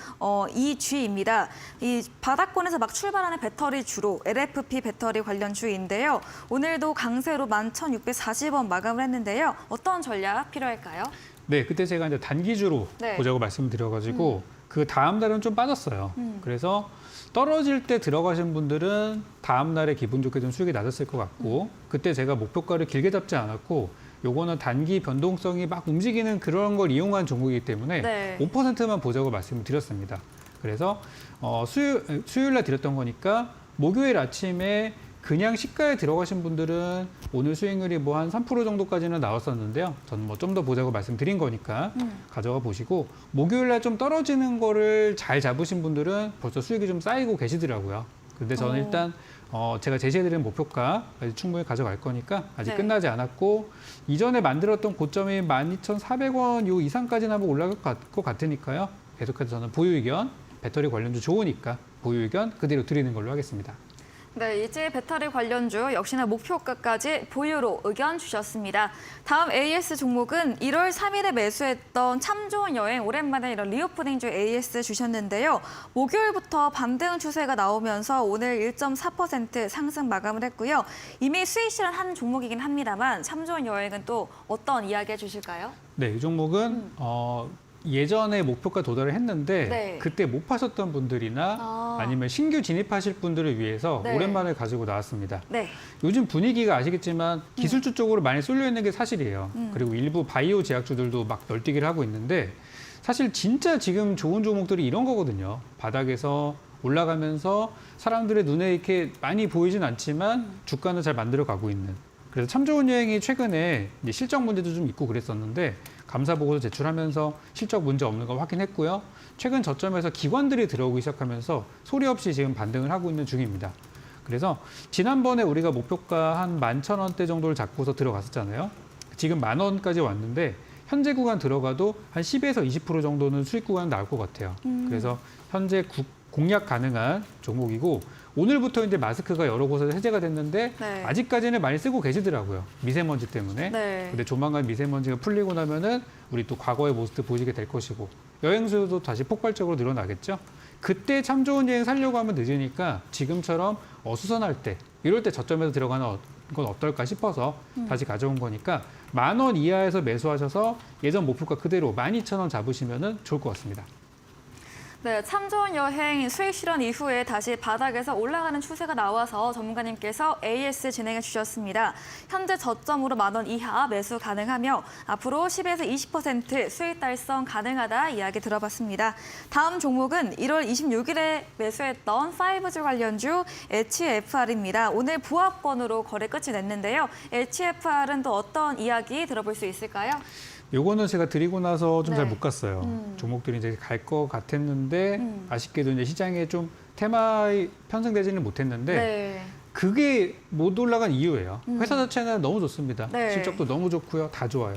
이쥐입니다. 이 바닥권에서 막 출발하는 배터리 주로 LFP 배터리 관련 주인데요. 오늘도 강세로 11,640원 마감을 했는데요. 어떤 전략 필요할까요? 네, 그때 제가 이제 단기주로 네. 보자고 말씀드려가지고 그 다음 날은 좀 빠졌어요. 그래서 떨어질 때 들어가신 분들은 다음 날에 기분 좋게 좀 수익이 낮았을 것 같고 그때 제가 목표가를 길게 잡지 않았고 요거는 단기 변동성이 막 움직이는 그런 걸 이용한 종목이기 때문에 네. 5%만 보자고 말씀을 드렸습니다. 그래서 수요일 날 드렸던 거니까 목요일 아침에 그냥 시가에 들어가신 분들은 오늘 수익률이 뭐 한 3% 정도까지는 나왔었는데요. 저는 뭐 좀 더 보자고 말씀드린 거니까 가져가 보시고 목요일 날 좀 떨어지는 거를 잘 잡으신 분들은 벌써 수익이 좀 쌓이고 계시더라고요. 근데 저는 일단 제가 제시해드린 목표가 충분히 가져갈 거니까 아직 네. 끝나지 않았고 이전에 만들었던 고점이 12,400원 요 이상까지는 한번 올라갈 것 같으니까요. 계속해서 저는 보유 의견, 배터리 관련주 좋으니까 보유 의견 그대로 드리는 걸로 하겠습니다. 네, 이제 배터리 관련주 역시나 목표가까지 보유로 의견 주셨습니다. 다음 AS 종목은 1월 3일에 매수했던 참 좋은 여행, 오랜만에 이런 리오프닝주 AS 주셨는데요. 목요일부터 반등 추세가 나오면서 오늘 1.4% 상승 마감을 했고요. 이미 수익 실현한 종목이긴 합니다만 참 좋은 여행은 또 어떤 이야기 해주실까요? 네, 이 종목은 예전에 목표가 도달을 했는데 네. 그때 못 파셨던 분들이나 아니면 신규 진입하실 분들을 위해서 네. 오랜만에 가지고 나왔습니다. 네. 요즘 분위기가 아시겠지만 기술주 쪽으로 많이 쏠려 있는 게 사실이에요. 그리고 일부 바이오 제약주들도 막 널뛰기를 하고 있는데 사실 진짜 지금 좋은 종목들이 이런 거거든요. 바닥에서 올라가면서 사람들의 눈에 이렇게 많이 보이진 않지만 주가는 잘 만들어 가고 있는. 그래서 참 좋은 여행이 최근에 이제 실적 문제도 좀 있고 그랬었는데 감사 보고서 제출하면서 실적 문제 없는 거 확인했고요. 최근 저점에서 기관들이 들어오기 시작하면서 소리 없이 지금 반등을 하고 있는 중입니다. 그래서 지난번에 우리가 목표가 한 11,000원대 정도를 잡고서 들어갔었잖아요. 지금 10,000원까지 왔는데 현재 구간 들어가도 한 10에서 20% 정도는 수익 구간 나올 것 같아요. 그래서 현재 공략 가능한 종목이고 오늘부터 이제 마스크가 여러 곳에서 해제가 됐는데 네. 아직까지는 많이 쓰고 계시더라고요. 미세먼지 때문에. 네. 근데 조만간 미세먼지가 풀리고 나면은 우리 또 과거의 모습도 보시게 될 것이고 여행 수요도 다시 폭발적으로 늘어나겠죠. 그때 참 좋은 여행 살려고 하면 늦으니까 지금처럼 어수선할 때 이럴 때 저점에서 들어가는 건 어떨까 싶어서 다시 가져온 거니까 10,000원 이하에서 매수하셔서 예전 목표가 그대로 12,000원 잡으시면은 좋을 것 같습니다. 네, 참 좋은 여행 수익 실현 이후에 다시 바닥에서 올라가는 추세가 나와서 전문가님께서 AS 진행해 주셨습니다. 현재 저점으로 10,000원 이하 매수 가능하며 앞으로 10에서 20% 수익 달성 가능하다 이야기 들어봤습니다. 다음 종목은 1월 26일에 매수했던 5G 관련주 HFR입니다. 오늘 부합권으로 거래 끝이 냈는데요. HFR은 또 어떤 이야기 들어볼 수 있을까요? 요거는 제가 드리고 나서 좀 잘 네. 못 갔어요. 종목들이 이제 갈 것 같았는데 아쉽게도 이제 시장에 좀 테마에 편승되지는 못했는데 네. 그게 못 올라간 이유예요. 회사 자체는 너무 좋습니다. 네. 실적도 너무 좋고요. 다 좋아요.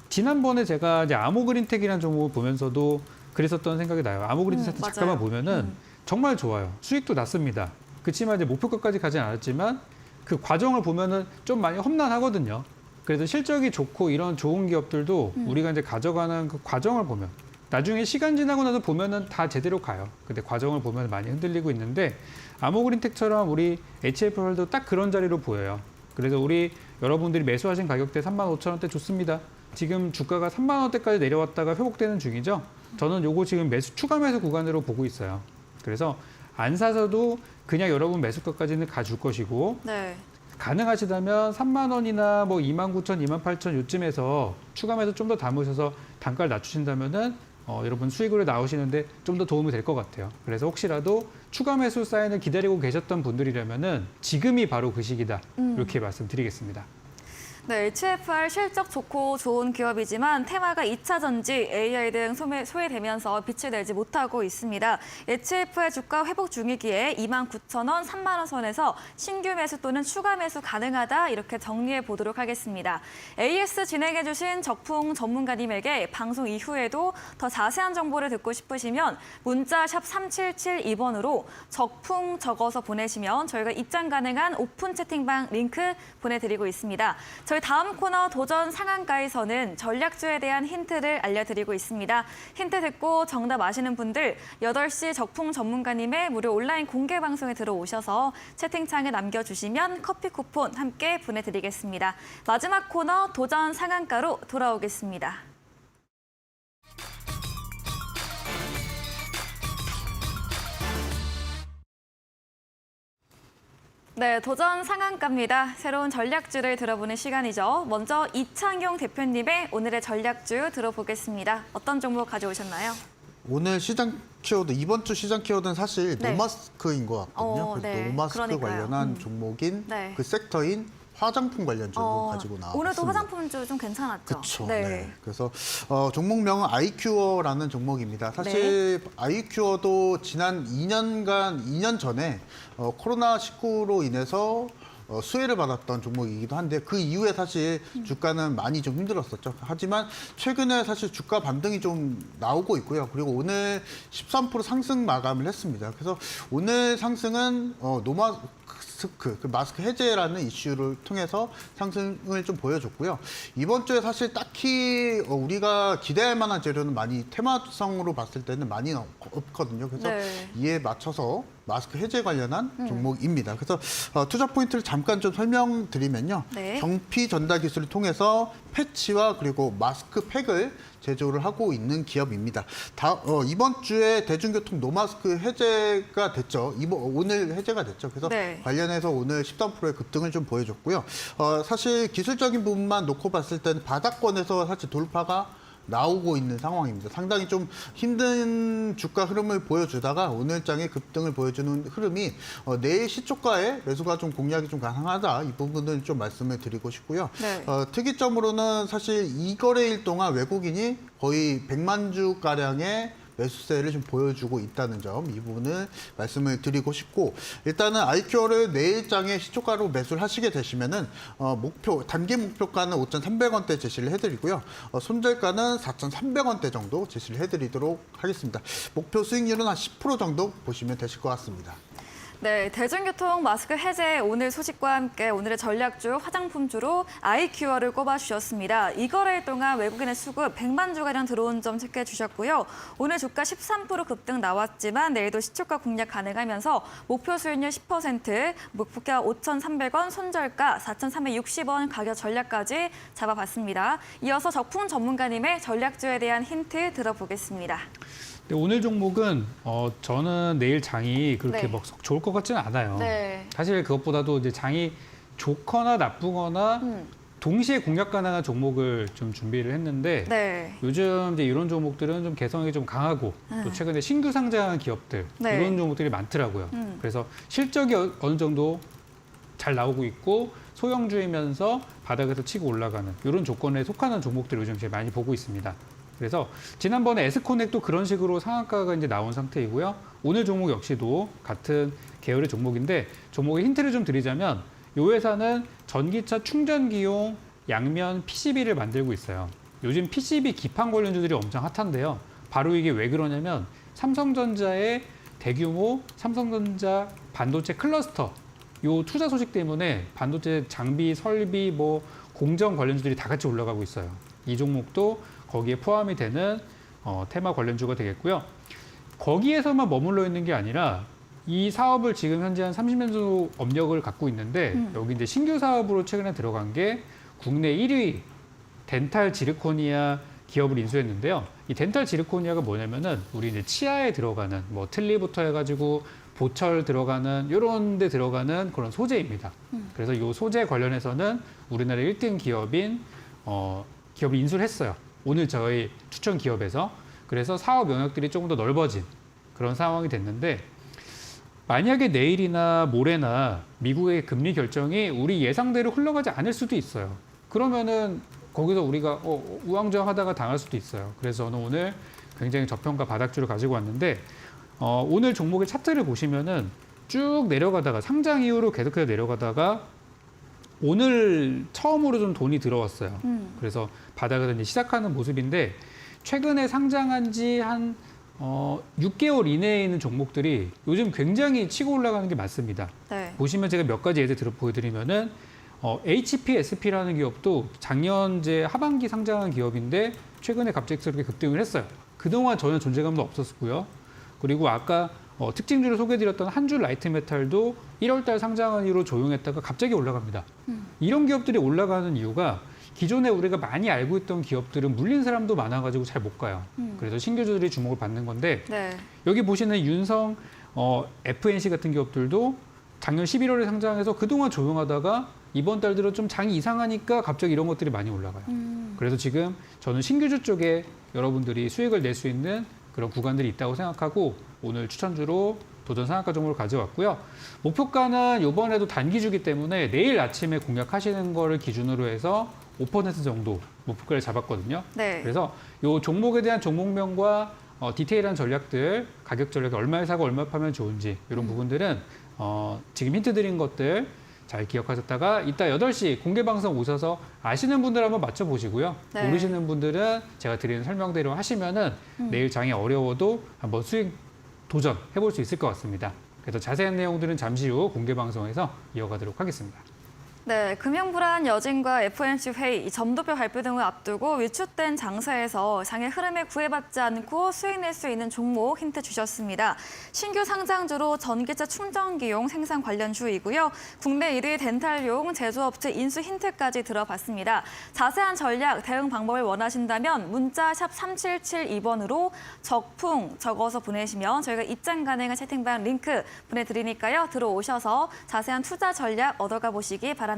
지난번에 제가 이제 아모그린텍이라는 종목을 보면서도 그랬었던 생각이 나요. 아모그린텍 맞아요. 잠깐만 보면은 정말 좋아요. 수익도 낮습니다. 그렇지만 이제 목표가까지 가진 않았지만 그 과정을 보면은 좀 많이 험난하거든요. 그래서 실적이 좋고 이런 좋은 기업들도 우리가 이제 가져가는 그 과정을 보면 나중에 시간 지나고 나서 보면은 다 제대로 가요. 근데 과정을 보면 많이 흔들리고 있는데 아모그린텍처럼 우리 HFR도 딱 그런 자리로 보여요. 그래서 우리 여러분들이 매수하신 가격대 35,000원대 좋습니다. 지금 주가가 3만원대까지 내려왔다가 회복되는 중이죠. 저는 요거 지금 추가 매수 구간으로 보고 있어요. 그래서 안 사서도 그냥 여러분 매수가까지는 가줄 것이고 네. 가능하시다면 3만 원이나 뭐 29,000, 28,000 요쯤에서 추가 매수 좀 더 담으셔서 단가를 낮추신다면은 여러분 수익으로 나오시는데 좀 더 도움이 될 것 같아요. 그래서 혹시라도 추가 매수 사인을 기다리고 계셨던 분들이라면은 지금이 바로 그 시기다. 이렇게 말씀드리겠습니다. 네, HFR 실적 좋고 좋은 기업이지만 테마가 2차 전지, AI 등 소외되면서 빛을 내지 못하고 있습니다. HFR 주가 회복 중이기에 29,000원, 3만 원 선에서 신규 매수 또는 추가 매수 가능하다 이렇게 정리해 보도록 하겠습니다. AS 진행해 주신 적풍 전문가님에게 방송 이후에도 더 자세한 정보를 듣고 싶으시면 문자 샵 3772번으로 적풍 적어서 보내시면 저희가 입장 가능한 오픈 채팅방 링크 보내드리고 있습니다. 저희 다음 코너 도전 상한가에서는 전략주에 대한 힌트를 알려드리고 있습니다. 힌트 듣고 정답 아시는 분들 8시 적풍 전문가님의 무료 온라인 공개 방송에 들어오셔서 채팅창에 남겨주시면 커피 쿠폰 함께 보내드리겠습니다. 마지막 코너 도전 상한가로 돌아오겠습니다. 네, 도전 상한가입니다. 새로운 전략주를 들어보는 시간이죠. 먼저 이창용 대표님의 오늘의 전략주 들어보겠습니다. 어떤 종목 가져오셨나요? 오늘 시장 키워드, 이번 주 시장 키워드는 사실 네. 노마스크인 것 같거든요. 그래서 네. 노마스크 그러니까요. 관련한 종목인 네. 그 섹터인 화장품 관련주로 가지고 나왔습니다. 오늘도 화장품주 좀 괜찮았죠? 그렇죠. 네. 그래서 종목명은 아이큐어라는 종목입니다. 사실 아이큐어도 지난 2년 전에 코로나19로 인해서 수혜를 받았던 종목이기도 한데 그 이후에 사실 주가는 많이 좀 힘들었었죠. 하지만 최근에 사실 주가 반등이 좀 나오고 있고요. 그리고 오늘 13% 상승 마감을 했습니다. 그래서 오늘 상승은 그 마스크 해제라는 이슈를 통해서 상승을 좀 보여줬고요. 이번 주에 사실 딱히 우리가 기대할 만한 재료는 많이 테마성으로 봤을 때는 많이 없거든요. 그래서 이에 맞춰서 마스크 해제 관련한 종목입니다. 그래서 투자 포인트를 잠깐 좀 설명드리면요. 경피 전달 기술을 통해서 패치와 그리고 마스크 팩을 제조를 하고 있는 기업입니다. 이번 주에 대중교통 노마스크 해제가 됐죠. 오늘 해제가 됐죠. 그래서 관련해서 오늘 13%의 급등을 좀 보여줬고요. 사실 기술적인 부분만 놓고 봤을 때는 바닥권에서 사실 돌파가 나오고 있는 상황입니다. 상당히 좀 힘든 주가 흐름을 보여주다가 오늘장의 급등을 보여주는 흐름이 내일 시초가에 매수가 좀 공략이 좀 가능하다. 이 부분을 좀 말씀을 드리고 싶고요. 특이점으로는 사실 2거래일 동안 외국인이 거의 100만 주가량의 매수세를 좀 보여주고 있다는 점, 이 부분을 말씀을 드리고 싶고, 일단은 아이큐어를 내일장에 시초가로 매수를 하시게 되시면은 단기 목표가는 5,300원대 제시를 해드리고요. 손절가는 4,300원대 정도 제시를 해드리도록 하겠습니다. 목표 수익률은 한 10% 정도 보시면 되실 것 같습니다. 네, 대중교통 마스크 해제 오늘 소식과 함께 오늘의 전략주 화장품주로 아이큐어를 꼽아주셨습니다. 이거래일 동안 외국인의 수급 100만 주가량 들어온 점 체크해 주셨고요. 오늘 주가 13% 급등 나왔지만 내일도 시초가 공략 가능하면서 목표 수익률 10%, 목표가 5,300원, 손절가 4,360원 가격 전략까지 잡아봤습니다. 이어서 적풍 전문가님의 전략주에 대한 힌트 들어보겠습니다. 네, 오늘 종목은 저는 내일 장이 그렇게 막 좋을 것 같지는 않아요. 사실 그것보다도 이제 장이 좋거나 나쁘거나 동시에 공략 가능한 종목을 좀 준비를 했는데 요즘 이제 이런 종목들은 좀 개성이 좀 강하고 또 최근에 신규 상장한 기업들 이런 종목들이 많더라고요. 그래서 실적이 어느 정도 잘 나오고 있고 소형주이면서 바닥에서 치고 올라가는 이런 조건에 속하는 종목들을 요즘 제일 많이 보고 있습니다. 그래서 지난번에 에스코넥도 그런 식으로 상한가가 이제 나온 상태이고요. 오늘 종목 역시도 같은 계열의 종목인데 종목의 힌트를 좀 드리자면 이 회사는 전기차 충전기용 양면 PCB를 만들고 있어요. 요즘 PCB 기판 관련주들이 엄청 핫한데요. 바로 이게 왜 그러냐면 삼성전자의 대규모 삼성전자 반도체 클러스터 요 투자 소식 때문에 반도체 장비, 설비, 공정 관련주들이 다 같이 올라가고 있어요. 이 종목도 거기에 포함이 되는 테마 관련주가 되겠고요. 거기에서만 머물러 있는 게 아니라 이 사업을 지금 현재 한 30년 정도 업력을 갖고 있는데 여기 이제 신규 사업으로 최근에 들어간 게 국내 1위 덴탈 지르코니아 기업을 인수했는데요. 이 덴탈 지르코니아가 뭐냐면은 우리 이제 치아에 들어가는 틀니부터 해가지고 보철 들어가는 이런 데 들어가는 그런 소재입니다. 그래서 이 소재 관련해서는 우리나라 1등 기업인 기업을 인수를 했어요. 오늘 저희 추천 기업에서. 그래서 사업 영역들이 조금 더 넓어진 그런 상황이 됐는데 만약에 내일이나 모레나 미국의 금리 결정이 우리 예상대로 흘러가지 않을 수도 있어요. 그러면은 거기서 우리가 우왕좌왕하다가 당할 수도 있어요. 그래서 저는 오늘 굉장히 저평가 바닥주를 가지고 왔는데 오늘 종목의 차트를 보시면은 쭉 내려가다가 상장 이후로 계속해서 내려가다가 오늘 처음으로 좀 돈이 들어왔어요. 그래서 바닥에서 이제 시작하는 모습인데 최근에 상장한 지 한 6개월 이내에 있는 종목들이 요즘 굉장히 치고 올라가는 게 많습니다. 네. 보시면 제가 몇 가지 예를 들어 보여드리면은 HPSP라는 기업도 작년 제 하반기 상장한 기업인데 최근에 갑작스럽게 급등을 했어요. 그동안 전혀 존재감도 없었고요. 그리고 아까 특징주를 소개해드렸던 한줄 라이트메탈도 1월달 상장한 이후로 조용했다가 갑자기 올라갑니다. 이런 기업들이 올라가는 이유가 기존에 우리가 많이 알고 있던 기업들은 물린 사람도 많아가지고 잘 못 가요. 그래서 신규주들이 주목을 받는 건데 네. 여기 보시는 윤성 FNC 같은 기업들도 작년 11월에 상장해서 그동안 조용하다가 이번 달 들어 좀 장이 이상하니까 갑자기 이런 것들이 많이 올라가요. 그래서 지금 저는 신규주 쪽에 여러분들이 수익을 낼 수 있는 그런 구간들이 있다고 생각하고 오늘 추천주로 도전 상한가 종목을 가져왔고요. 목표가는 이번에도 단기주기 때문에 내일 아침에 공략하시는 거를 기준으로 해서 5% 정도 목표가를 잡았거든요. 네. 그래서 이 종목에 대한 종목명과 디테일한 전략들, 가격 전략, 얼마에 사고 얼마 파면 좋은지 이런 부분들은 지금 힌트 드린 것들 잘 기억하셨다가 이따 8시 공개 방송 오셔서 아시는 분들 한번 맞춰보시고요. 네. 모르시는 분들은 제가 드리는 설명대로 하시면은 내일 장이 어려워도 한번 수익 도전해볼 수 있을 것 같습니다. 그래서 자세한 내용들은 잠시 후 공개 방송에서 이어가도록 하겠습니다. 네, 금융불안 여진과 FOMC 회의, 이 점도표 발표 등을 앞두고 위축된 장세에서 장의 흐름에 구애받지 않고 수익 낼 수 있는 종목 힌트 주셨습니다. 신규 상장주로 전기차 충전기용 생산 관련주이고요. 국내 1위 덴탈용 제조업체 인수 힌트까지 들어봤습니다. 자세한 전략, 대응 방법을 원하신다면 문자 샵 3772번으로 적풍 적어서 보내시면 저희가 입장 가능한 채팅방 링크 보내드리니까요. 들어오셔서 자세한 투자 전략 얻어가 보시기 바랍니다.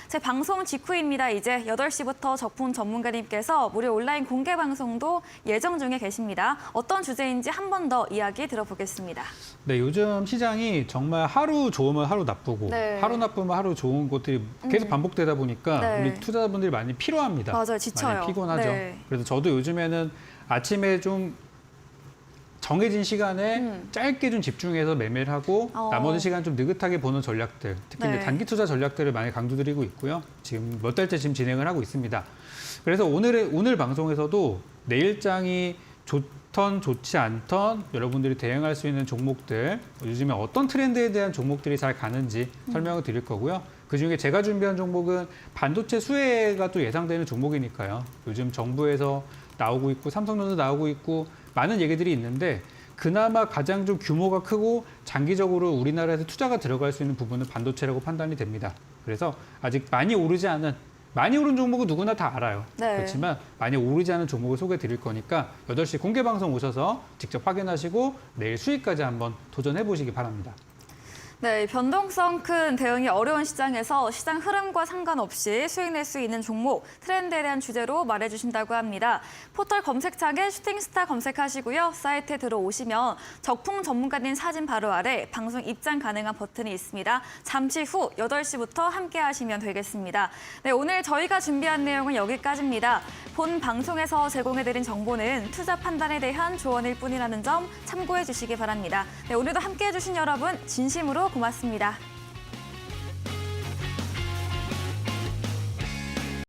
제 방송 직후입니다. 이제 8시부터 적풍 전문가님께서 무료 온라인 공개 방송도 예정 중에 계십니다. 어떤 주제인지 한 번 더 이야기 들어보겠습니다. 네, 요즘 시장이 정말 하루 좋으면 하루 나쁘고 네. 하루 나쁘면 하루 좋은 것들이 계속 반복되다 보니까 네. 우리 투자자분들이 많이 필요합니다. 맞아요, 지쳐요. 많이 피곤하죠. 네. 그래서 저도 요즘에는 아침에 좀 정해진 시간에 짧게 좀 집중해서 매매를 하고 나머지 시간 좀 느긋하게 보는 전략들, 특히 네. 이제 단기 투자 전략들을 많이 강조드리고 있고요. 지금 몇 달째 지금 진행을 하고 있습니다. 그래서 오늘 방송에서도 내일장이 좋던 좋지 않던 여러분들이 대응할 수 있는 종목들, 요즘에 어떤 트렌드에 대한 종목들이 잘 가는지 설명을 드릴 거고요. 그중에 제가 준비한 종목은 반도체 수혜가 또 예상되는 종목이니까요. 요즘 정부에서 나오고 있고 삼성전자 나오고 있고 많은 얘기들이 있는데 그나마 가장 좀 규모가 크고 장기적으로 우리나라에서 투자가 들어갈 수 있는 부분은 반도체라고 판단이 됩니다. 그래서 아직 많이 오르지 않은, 많이 오른 종목은 누구나 다 알아요. 네. 그렇지만 많이 오르지 않은 종목을 소개해 드릴 거니까 8시 공개 방송 오셔서 직접 확인하시고 내일 수익까지 한번 도전해 보시기 바랍니다. 네, 변동성 큰 대응이 어려운 시장에서 시장 흐름과 상관없이 수익 낼 수 있는 종목, 트렌드에 대한 주제로 말해주신다고 합니다. 포털 검색창에 슈팅스타 검색하시고요. 사이트에 들어오시면 적풍 전문가님 사진 바로 아래 방송 입장 가능한 버튼이 있습니다. 잠시 후 8시부터 함께 하시면 되겠습니다. 네, 오늘 저희가 준비한 내용은 여기까지입니다. 본 방송에서 제공해드린 정보는 투자 판단에 대한 조언일 뿐이라는 점 참고해 주시기 바랍니다. 네, 오늘도 함께해 주신 여러분 진심으로 고맙습니다.